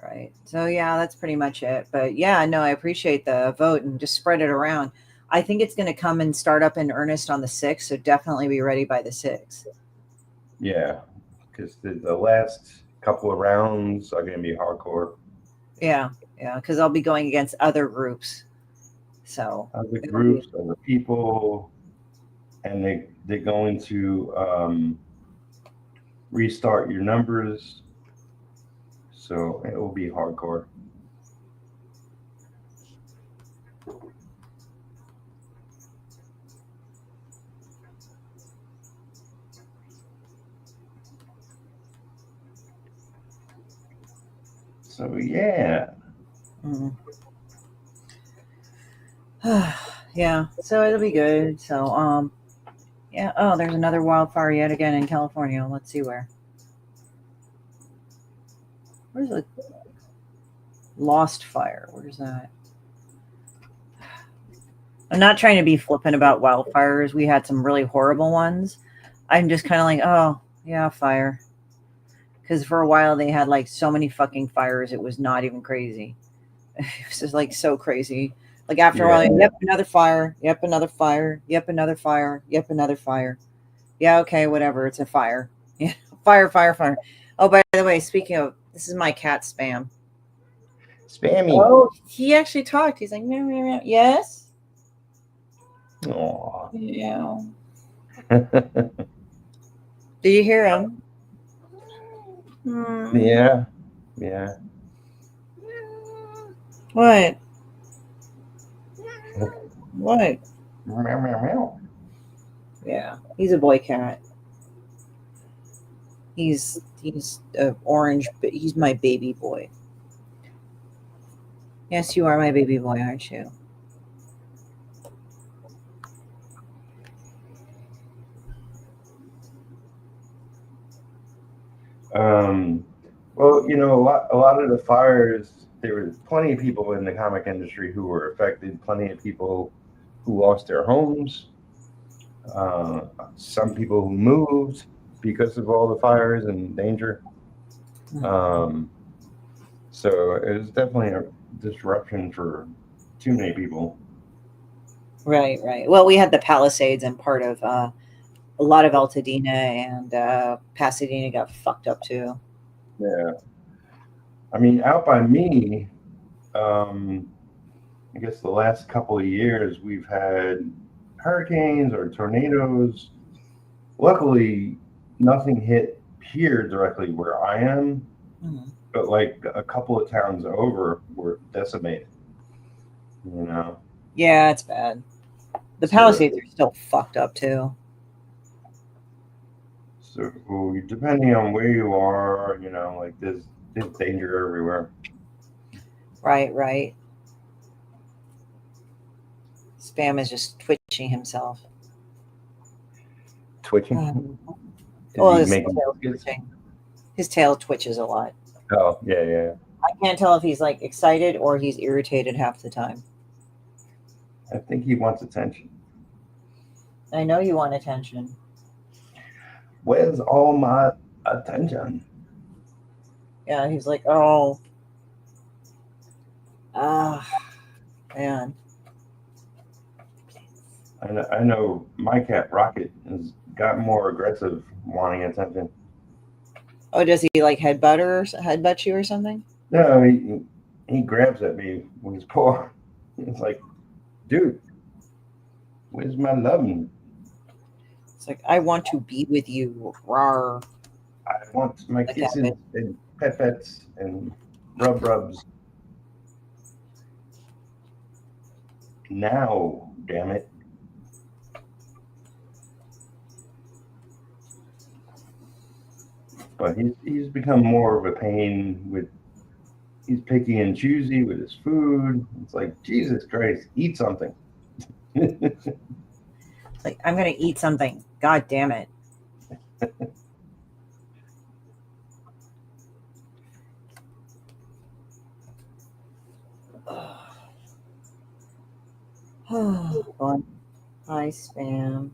Right. So yeah, that's pretty much it. But yeah, no, I appreciate the vote and just spread it around. I think it's going to come and start up in earnest on the 6th, so definitely be ready by the 6th.
Yeah, because the last couple of rounds are going to be hardcore.
Yeah, because I'll be going against other groups. So
Other groups, other people, and they're going to restart your numbers. So it will be hardcore. So yeah.
Yeah, so it'll be good. So yeah. Oh, there's another wildfire yet again in California. Let's see where. Where's the Lost Fire? Where's that? I'm not trying to be flippant about wildfires. We had some really horrible ones. I'm just kind of like, oh, yeah, fire. Because for a while they had like so many fucking fires, it was not even crazy. It was just like so crazy. Like after a while, yep, another fire. Yep, another fire. Yep, another fire. Yep, another fire. Yeah, okay, whatever. It's a fire. Yeah, fire, fire, fire. Oh, by the way, speaking of, this is my cat Spam.
Spammy.
Oh, he actually talked. He's like, meow, meow, meow. Yes.
Aww.
Yeah. Did you hear him?
Yeah. Yeah.
What? What?
Meow, meow, meow.
Yeah, he's a boy cat. He's orange, but he's my baby boy. Yes, you are my baby boy, aren't you?
Well, you know, a lot of the fires, there was plenty of people in the comic industry who were affected, plenty of people who lost their homes, some people who moved because of all the fires and danger. So it was definitely a disruption for too many people.
Right, right. Well, we had the Palisades and part of a lot of Altadena and Pasadena got fucked up too.
Yeah. I mean, out by me, I guess the last couple of years we've had hurricanes or tornadoes. Luckily, nothing hit here directly where I am, but like a couple of towns over were decimated. You know?
Yeah, it's bad. The Palisades are still fucked up too.
So depending on where you are, you know, like there's danger everywhere.
Right, right. Spam is just twitching himself.
Twitching?
Well, his tail twitches a lot.
Oh, yeah, yeah.
I can't tell if he's like excited or he's irritated half the time.
I think he wants attention.
I know you want attention.
Where's all my attention?
Yeah, he's like, oh, man.
I know my cat Rocket has gotten more aggressive, wanting attention.
Oh, does he like headbutt you or something?
No, he grabs at me with his paw. It's like, dude, where's my loving?
It's like, I want to be with you. Rawr.
I want my kisses and pet-pets and rubs. Now, damn it. But he's become more of a pain with, he's picky and choosy with his food. It's like, Jesus Christ, eat something.
Like, I'm going to eat something. God damn it. Oh, hi, Spam.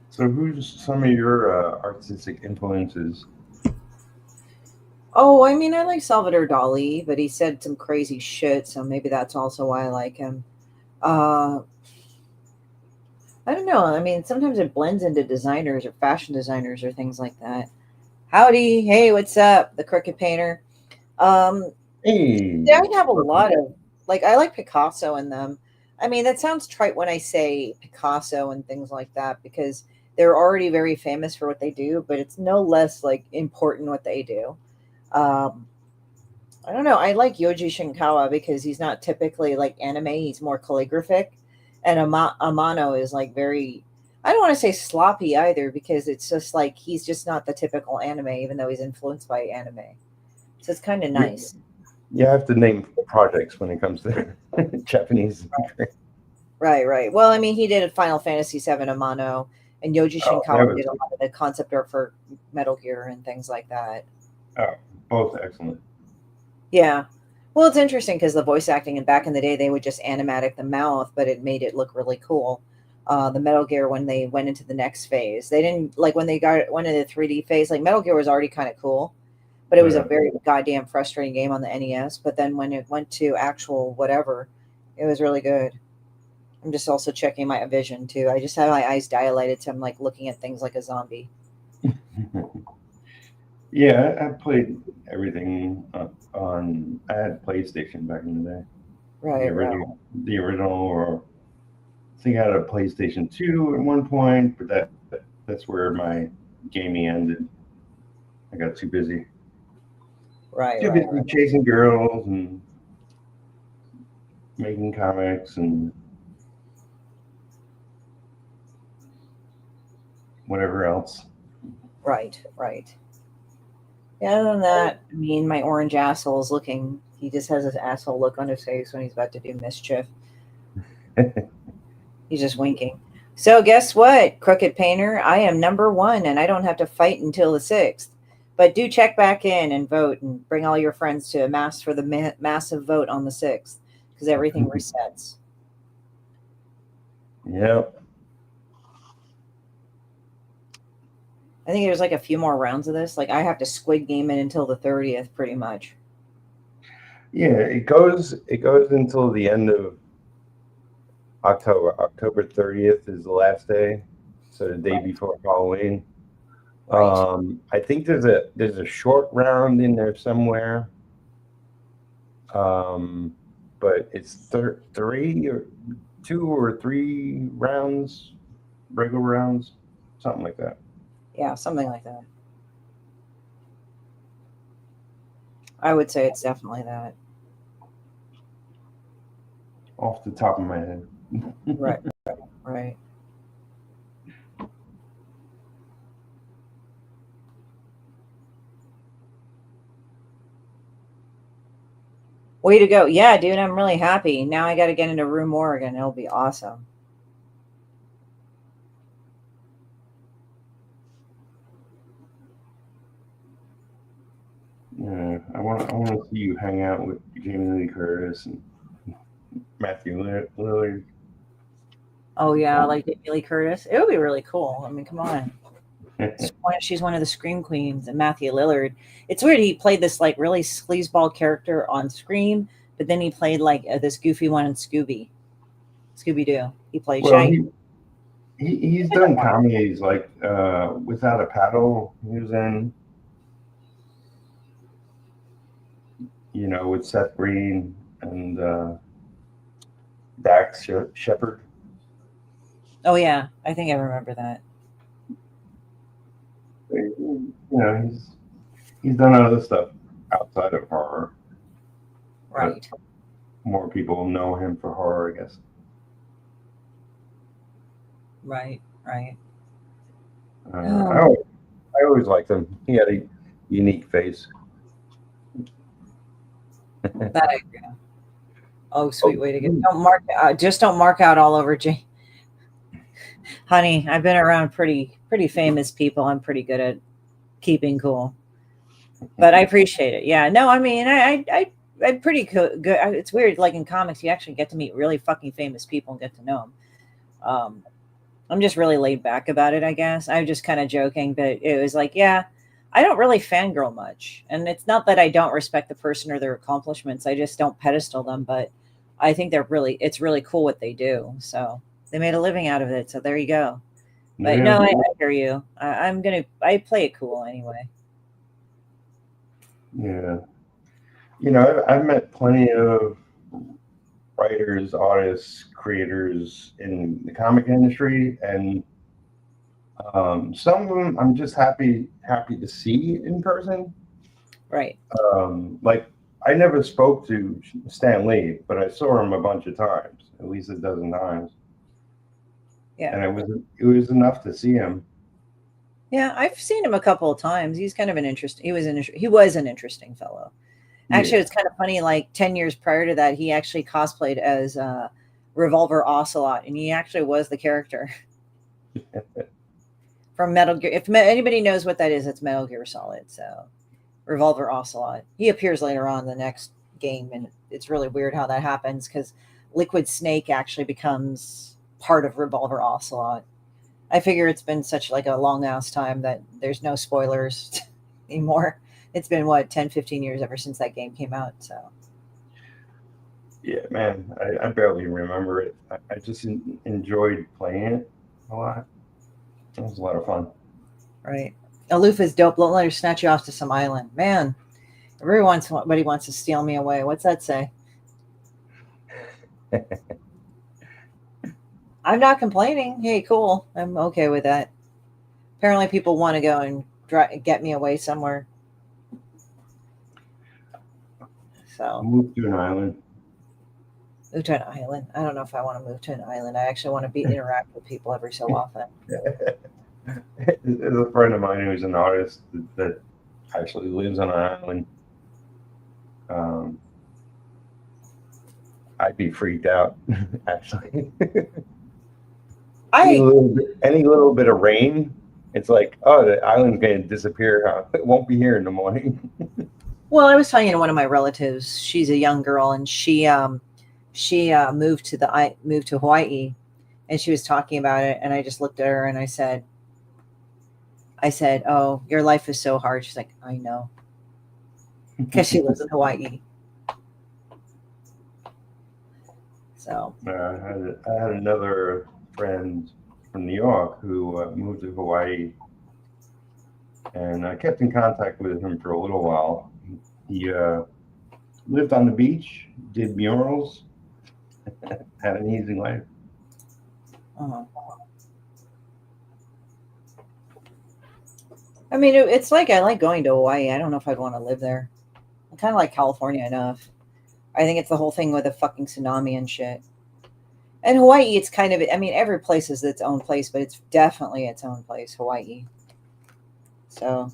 So who's some of your artistic influences?
Oh, I mean, I like Salvador Dali, but he said some crazy shit, so maybe that's also why I like him. I don't know. I mean, sometimes it blends into designers or fashion designers or things like that. Howdy, hey, what's up? The Crooked Painter. Um,
Hey,
yeah, I have a
welcome.
lot of like I like Picasso in them. I mean, that sounds trite when I say Picasso and things like that because they're already very famous for what they do, but it's no less like important what they do. Um, I don't know. I like Yoji Shinkawa because he's not typically like anime. He's more calligraphic, and Amano is like very. I don't want to say sloppy either because it's just like he's just not the typical anime, even though he's influenced by anime. So it's kind of
You,
nice.
you have to name projects when it comes to Japanese.
Right, right. Well, I mean, he did Final Fantasy VII Amano, and Yoji
Oh, that
Shinkawa
was
did a lot of the concept art for Metal Gear and things like that.
oh, both excellent.
Yeah. Well, it's interesting because the voice acting, and back in the day, they would just animatic the mouth, but it made it look really cool. The Metal Gear, when they went into the next phase, they didn't like when they went into the 3D phase. Like Metal Gear was already kind of cool, but it was a
Yeah,
very goddamn frustrating game on the NES. But then when it went to actual whatever, it was really good. I'm just also checking my vision too. I just have my eyes dilated, so I'm like looking at things like a zombie.
yeah. I played everything on. I had PlayStation back in the day. The
Right, right,
original, or I think I had a PlayStation 2 at one point, but that's where my gaming ended. I got too busy.
right,
Too
right,
busy
right.
chasing girls and making comics and whatever else.
Right, right. Yeah, other than that, I mean, my orange asshole is looking. He just has this asshole look on his face when he's about to do mischief. He's just winking. So, guess what, Crooked Painter? I am number one, and I don't have to fight until the 6th. But do check back in and vote and bring all your friends to amass for the massive vote on the 6th because everything resets.
Yep.
I think there's like a few more rounds of this. Like, I have to squid game it until the 30th, pretty much.
Yeah, it goes until the end of October. October 30th is the last day. So the day
Right,
before Halloween.
right.
I think there's a short round in there somewhere. Um, but it's three or 2 or 3 rounds, regular rounds, something like that.
Yeah, something like that. I would say it's definitely that.
Off the top of my head.
Right, right. Way to go. Yeah, dude, I'm really happy. Now I got to get into Room Oregon. It'll be awesome.
Yeah, I want to see you hang out with Jamie Lee Curtis and Matthew Lillard.
Oh, yeah, like Jamie Lee Curtis. It would be really cool. I mean, come on. She's one of the Scream Queens, and Matthew Lillard. It's weird. He played this like really sleazeball character on Scream, but then he played like this goofy one in Scooby Doo. He played
Well,
Shaggy.
he's done comedies like Without a Paddle. He was in, with Seth Green and Dax Shepard.
Oh yeah, I think I remember that.
He's done other stuff outside of horror, but
Right,
more people know him for horror, I guess.
right, right.
Uh, I
Oh,
always, I always liked him. He had a unique face.
that I agree. Oh,
Oh,
sweet way to get. Don't mark. Just don't mark out all over Jane. Honey, I've been around pretty famous people. I'm pretty good at keeping cool, but I appreciate it. Yeah, no, I mean, I'm pretty good. It's weird, like in comics, you actually get to meet really fucking famous people and get to know them. Um, I'm just really laid back about it, I guess. I'm just kind of joking, but it was like, yeah, I don't really fangirl much, and it's not that I don't respect the person or their accomplishments. I just don't pedestal them, but I think it's really cool what they do. So They made a living out of it, so there you go. But
Yeah.
no, I hear you. I play it cool anyway.
Yeah. You know, I've met plenty of writers, artists, creators in the comic industry, and some of them I'm just happy to see in person.
Right.
Like I never spoke to Stan Lee, but I saw him a bunch of times, at least a dozen times,
Yeah.
and it was enough to see him.
Yeah, I've seen him a couple of times. He's kind of an interesting. He was an interesting fellow. Actually,
Yeah.
it's kind of funny. Like 10 years prior to that, he actually cosplayed as Revolver Ocelot, and he actually was the character from Metal Gear. If anybody knows what that is, it's Metal Gear Solid. So, Revolver Ocelot. He appears later on in the next game, and it's really weird how that happens because Liquid Snake actually becomes part of Revolver Ocelot. I figure it's been such like a long ass time that there's no spoilers anymore. It's been what 10, 15 years ever since that game came out. So
Yeah, man, I barely remember it. I just enjoyed playing it a lot. It was a lot of fun.
right. Aloof is dope. Don't let her snatch you off to some island. Man, everybody wants to steal me away. What's that say? I'm not complaining. Hey, cool. I'm okay with that. Apparently, people want to go and get me away somewhere. So,
Move to an island.
move to an island. I don't know if I want to move to an island. I actually want to interact with people every so often.
There's a friend of mine who's an artist that actually lives on an island. I'd be freaked out, actually. Any little bit of rain, it's like, oh, the island's going to disappear. It won't be here in the morning.
Well, I was talking to one of my relatives. She's a young girl, and she moved to Hawaii, and she was talking about it. And I just looked at her and I said, "Oh, your life is so hard." She's like, "I know," because she lives in Hawaii. So
I had another friend from New York who moved to Hawaii, and I kept in contact with him for a little while. He lived on the beach, did murals, had an easy life.
uh-huh. I mean, it's like I like going to Hawaii. I don't know if I'd want to live there. I kind of like California enough. I think it's the whole thing with the fucking tsunami and shit. And Hawaii, it's kind of, I mean, every place is its own place, but it's definitely its own place, Hawaii. So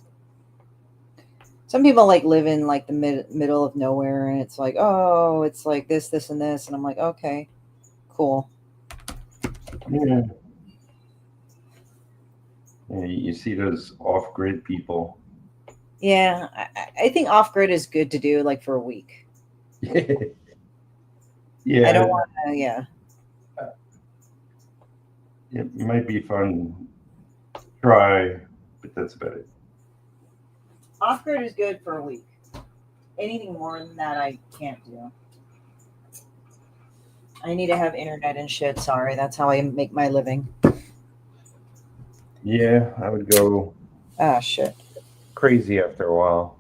some people like live in like the middle of nowhere, and it's like, oh, it's like this, and this. And I'm like, okay, cool.
Yeah. Yeah, you see those off-grid people.
Yeah, I think off-grid is good to do like for a week.
Yeah.
I don't want to, yeah.
It might be fun to try, but that's about it.
Off-grid is good for a week. Anything more than that, I can't do. I need to have internet and shit. Sorry, that's how I make my living.
Yeah, I would go
Shit.
crazy after a while.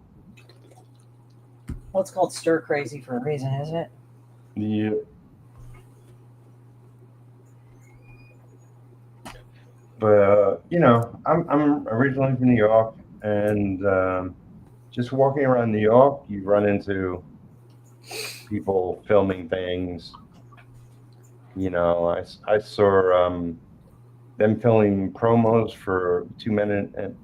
Well, it's called stir crazy for a reason, isn't it?
Yeah. But you know, I'm originally from New York, and just walking around New York, you run into people filming things. You know, I saw them filming promos for 2 minutes and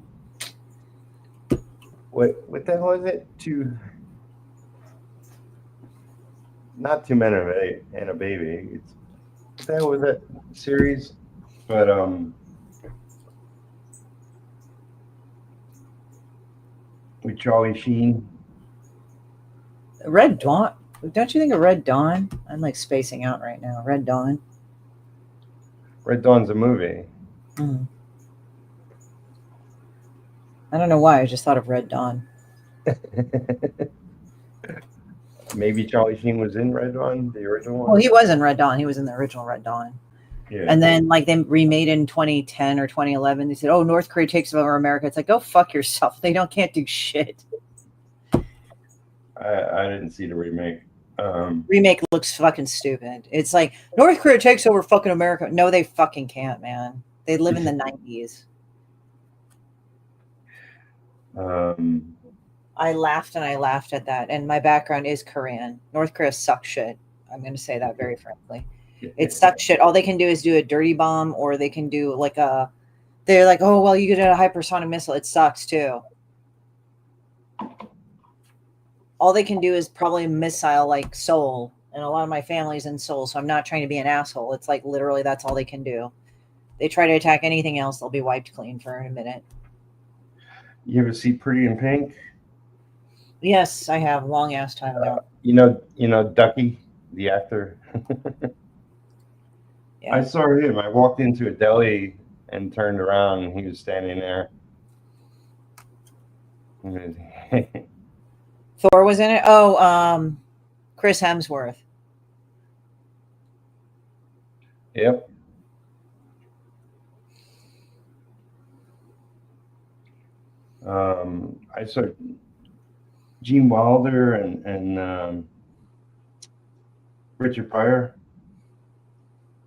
what the hell is it? Not 2 Men and a Baby. What the hell was that series? But with Charlie Sheen.
Red Dawn. Don't you think of Red Dawn? I'm like spacing out right now. Red Dawn.
Red Dawn's a movie.
Mm. I don't know why. I just thought of Red Dawn.
Maybe Charlie Sheen was in Red Dawn, the original one.
Well, he was in Red Dawn. He was in the original Red Dawn.
Yeah.
And then like they remade in 2010 or 2011. They said, "Oh, North Korea takes over America." It's like, go fuck yourself. They can't do shit.
I didn't see the remake.
Remake looks fucking stupid. It's like North Korea takes over fucking America. No, they fucking can't, man. They live in the 90s. I laughed at that. And my background is Korean. North Korea sucks shit. I'm going to say that very frankly. It sucks shit. All they can do is do a dirty bomb, or they can do like they're like, oh, well, you get a hypersonic missile. It sucks too. All they can do is probably a missile like Seoul. And a lot of my family's in Seoul, so I'm not trying to be an asshole. It's like literally that's all they can do. They try to attack anything else, they'll be wiped clean for a minute.
You ever see Pretty in Pink?
Yes, I have. Long ass time ago.
You know Ducky, the actor?
Yeah.
I saw him. I walked into a deli and turned around, and he was standing there.
Thor was in it? Oh, Chris Hemsworth.
Yep. I saw Gene Wilder and Richard Pryor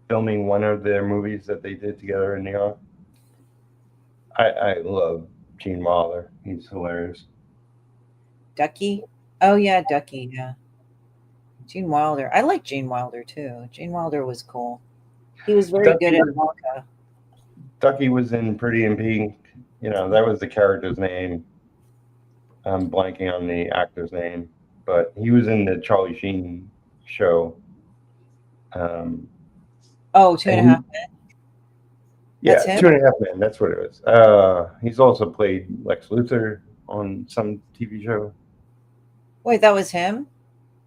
filming one of their movies that they did together in New York. I love Gene Wilder. He's hilarious.
Ducky? Oh, yeah, Ducky, yeah. Gene Wilder. I like Gene Wilder, too. Gene Wilder was cool. He was very good at Wonka.
Ducky was in Pretty in Pink. You know, that was the character's name. I'm blanking on the actor's name. But he was in the Charlie Sheen show.
Oh, Two and a Half Men?
Yeah,
That's him?
2.5 Men. That's what it was. He's also played Lex Luthor on some TV show.
Wait, that was him?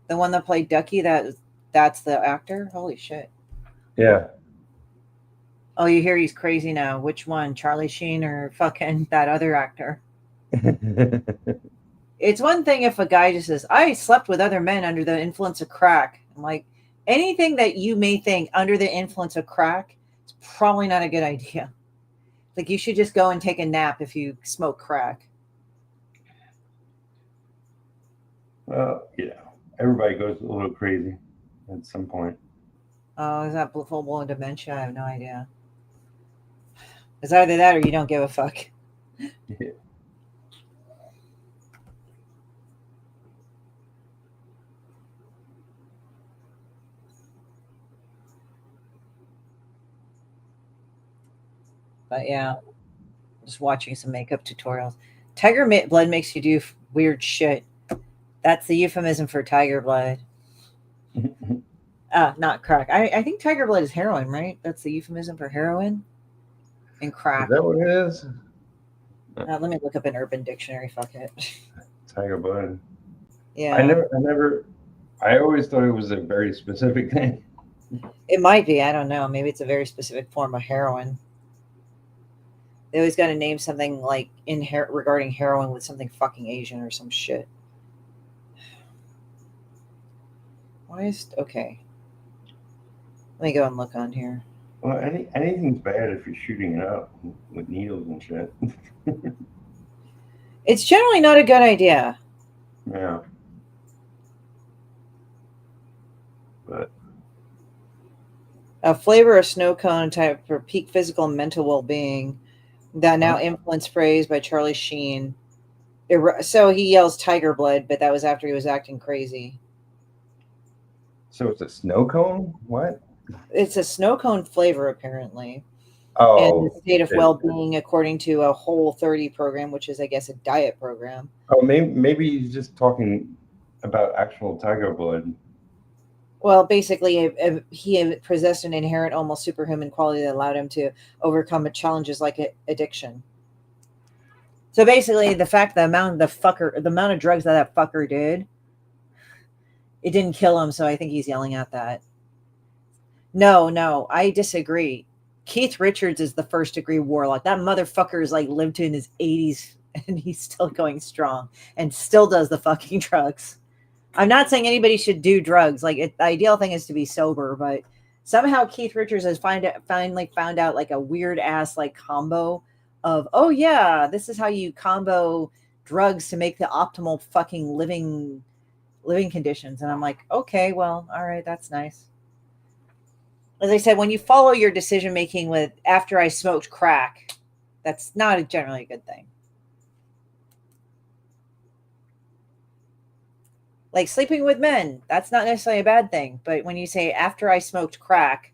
The one that played Ducky? That's the actor? Holy shit.
Yeah.
Oh, you hear he's crazy now. Which one? Charlie Sheen or fucking that other actor? It's one thing if a guy just says, I slept with other men under the influence of crack. I'm like, anything that you may think under the influence of crack, it's probably not a good idea. Like you should just go and take a nap if you smoke crack.
Well, everybody goes a little crazy at some point.
Oh, is that full-blown dementia? I have no idea. It's either that or you don't give a fuck.
Yeah.
But yeah, just watching some makeup tutorials. Tiger blood makes you do weird shit. That's the euphemism for tiger blood. Not crack. I think tiger blood is heroin, right? That's the euphemism for heroin and crack.
Is that what it is?
Let me look up an Urban Dictionary. Fuck it.
Tiger blood.
Yeah.
I always thought it was a very specific thing.
It might be. I don't know. Maybe it's a very specific form of heroin. They always got to name something like regarding heroin with something fucking Asian or some shit. Why is okay? Let me go and look on here.
Well, anything's bad if you're shooting it up with needles and shit.
It's generally not a good idea.
Yeah. But
a flavor of snow cone type for peak physical and mental well-being that now influenced phrase by Charlie Sheen. So he yells tiger blood, but that was after he was acting crazy.
So it's a snow cone? What?
It's a snow cone flavor, apparently.
Oh.
And the state of well-being, according to a Whole30 program, which is, I guess, a diet program.
Oh, maybe he's just talking about actual tiger blood.
Well, basically, he possessed an inherent, almost superhuman quality that allowed him to overcome challenges like addiction. So basically, the amount of drugs that fucker did, it didn't kill him. So I think he's yelling at that. No, I disagree. Keith Richards is the first degree warlock. That motherfucker is like lived to in his 80s and he's still going strong and still does the fucking drugs. I'm not saying anybody should do drugs. Like the ideal thing is to be sober, but Somehow Keith Richards has finally found out like a weird ass like combo of, oh yeah, this is how you combo drugs to make the optimal fucking living conditions. And I'm like, okay, well, all right, that's nice. As I said, when you follow your decision making with after I smoked crack, that's not generally a good thing. Like sleeping with men, that's not necessarily a bad thing. But when you say after I smoked crack,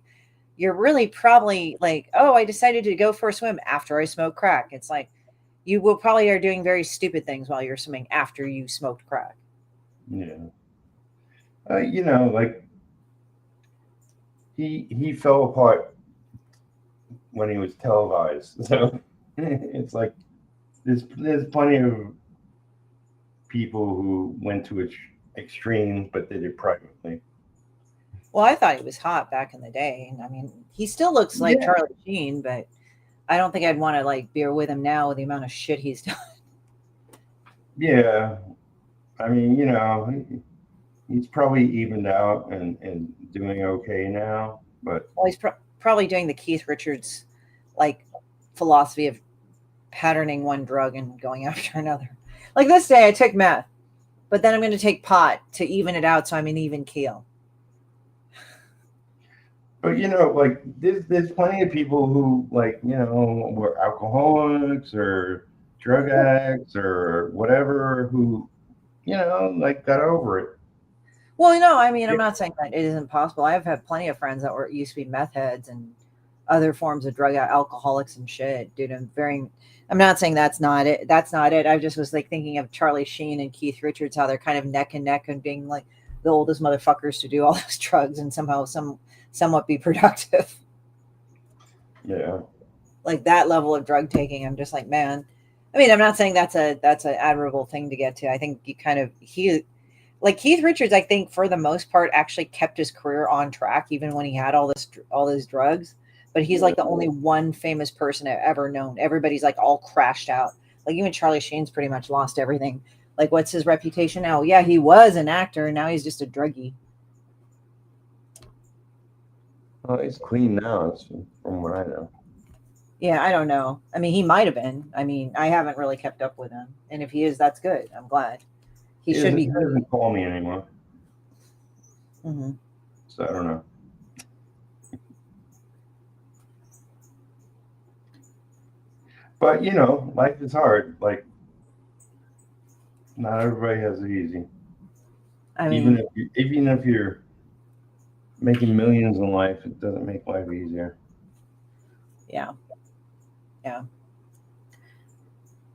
you're really probably like, oh, I decided to go for a swim after I smoked crack. It's like you will probably are doing very stupid things while you're swimming after you smoked crack.
Yeah. You know, like he fell apart when he was televised. So it's like there's plenty of people who went to extremes, but did it privately.
Well, I thought he was hot back in the day. I mean, he still looks like
Yeah.
Charlie Sheen, but I don't think I'd want to like be with him now with the amount of shit he's done.
Yeah. I mean, you know, he's probably evened out and doing okay now, but
Well, he's probably doing the Keith Richards like philosophy of patterning one drug and going after another. Like this day, I took meth, but then I'm going to take pot to even it out, so I'm an even keel.
but you know, like there's plenty of people who like, you know, were alcoholics or drug addicts or whatever who, you know, like got over it.
Well, you know, I mean, I'm not saying that it isn't possible. I've had plenty of friends that were used to be meth heads and other forms of drug alcoholics and shit, dude. I'm not saying that's not it. That's not it. I just was like thinking of Charlie Sheen and Keith Richards, how they're kind of neck and neck and being like the oldest motherfuckers to do all those drugs and somehow somewhat be productive.
Yeah.
Like that level of drug taking, I'm just like, man. I mean, I'm not saying that's an admirable thing to get to. I think you kind of like Keith Richards, I think for the most part actually kept his career on track even when he had all these drugs. But he's like the only one famous person I've ever known. Everybody's like all crashed out. Like even Charlie Sheen's pretty much lost everything. Like what's his reputation now? Yeah, he was an actor and now he's just a druggie.
Well, he's clean now, from what I know.
Yeah, I don't know. I mean, he might have been. I mean, I haven't really kept up with him. And if he is, that's good. I'm glad. He should be.
He doesn't call me anymore.
Mm-hmm.
So I don't know. But you know, life is hard. Like, not everybody has it easy.
I mean,
even if you're making millions in life, it doesn't make life easier.
Yeah. Yeah.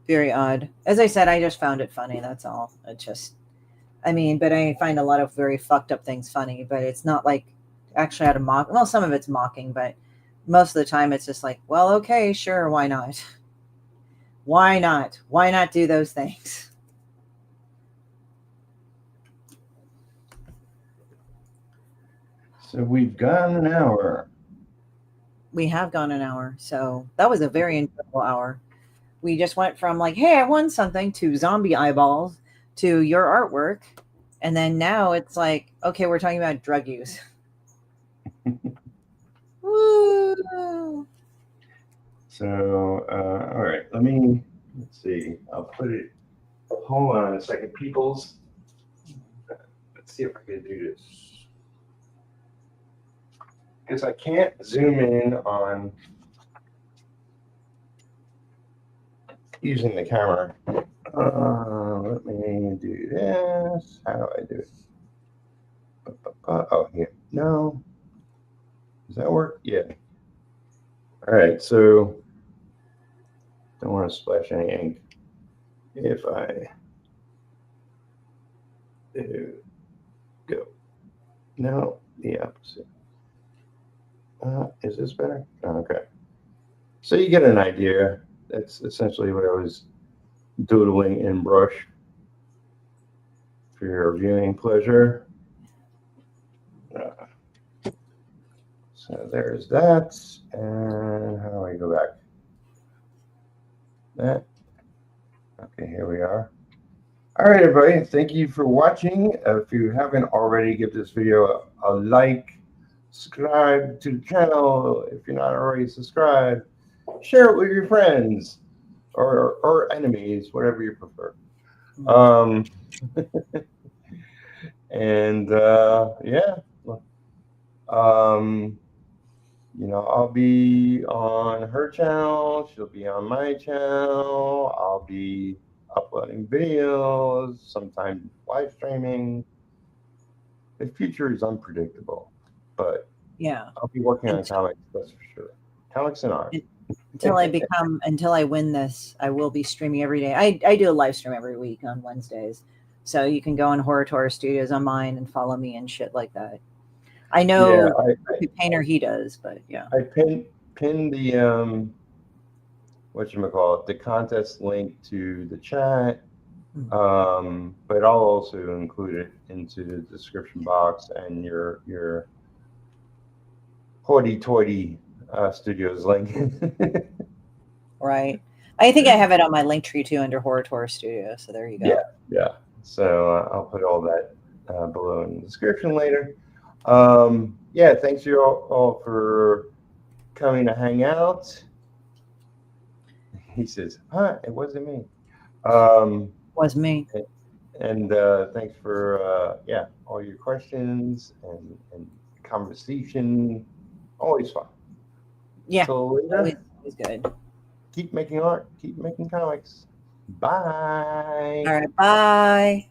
Very odd. As I said, I just found it funny. That's all. I mean, but I find a lot of very fucked up things funny, but it's not like actually out of mock. Well, some of it's mocking, but most of the time it's just like, well, okay, sure. Why not? Why not? Why not do those things?
So we've gone an hour.
We have gone an hour. So that was a very enjoyable hour. We just went from like, hey, I won something to zombie eyeballs to your artwork. And then now it's like, okay, we're talking about drug use. Woo!
So, all right, let's see. I'll put it, hold on a second, peoples. Let's see if I can do this. Because I can't zoom in on using the camera. Let me do this. How do I do it? Oh, here. No. Does that work? Yeah. All right, so don't want to splash any ink. If I do go. No, the opposite. Is this better? Oh, okay. So you get an idea. That's essentially what I was doodling in brush for your viewing pleasure. So there's that. And how do I go back? That. Okay, here we are. All right, everybody. Thank you for watching. If you haven't already, give this video a like, subscribe to the channel if you're not already subscribed. Share it with your friends or enemies, whatever you prefer. And yeah, I'll be on her channel. She'll be on my channel. I'll be uploading videos, sometimes live streaming. The future is unpredictable, but
Yeah.
I'll be working on comics, that's for sure. Comics and art.
Until I win this, I will be streaming every day. I do a live stream every week on Wednesdays. So you can go on Horror Studios on mine and follow me and shit like that. I know the painter he does, but yeah.
I pinned the whatchamacallit, the contest link to the chat. But I'll also include it into the description box and your hoity-toity studios link.
Right. I think I have it on my link tree too under Horror Studio. So there you go.
Yeah. So I'll put all that below in the description later. Yeah, thanks you all for coming to hang out. He says, it wasn't me.
Was me.
And thanks for all your questions and conversation. Always fun.
Yeah.
So
always good.
Keep making art, keep making comics. Bye.
All right, bye.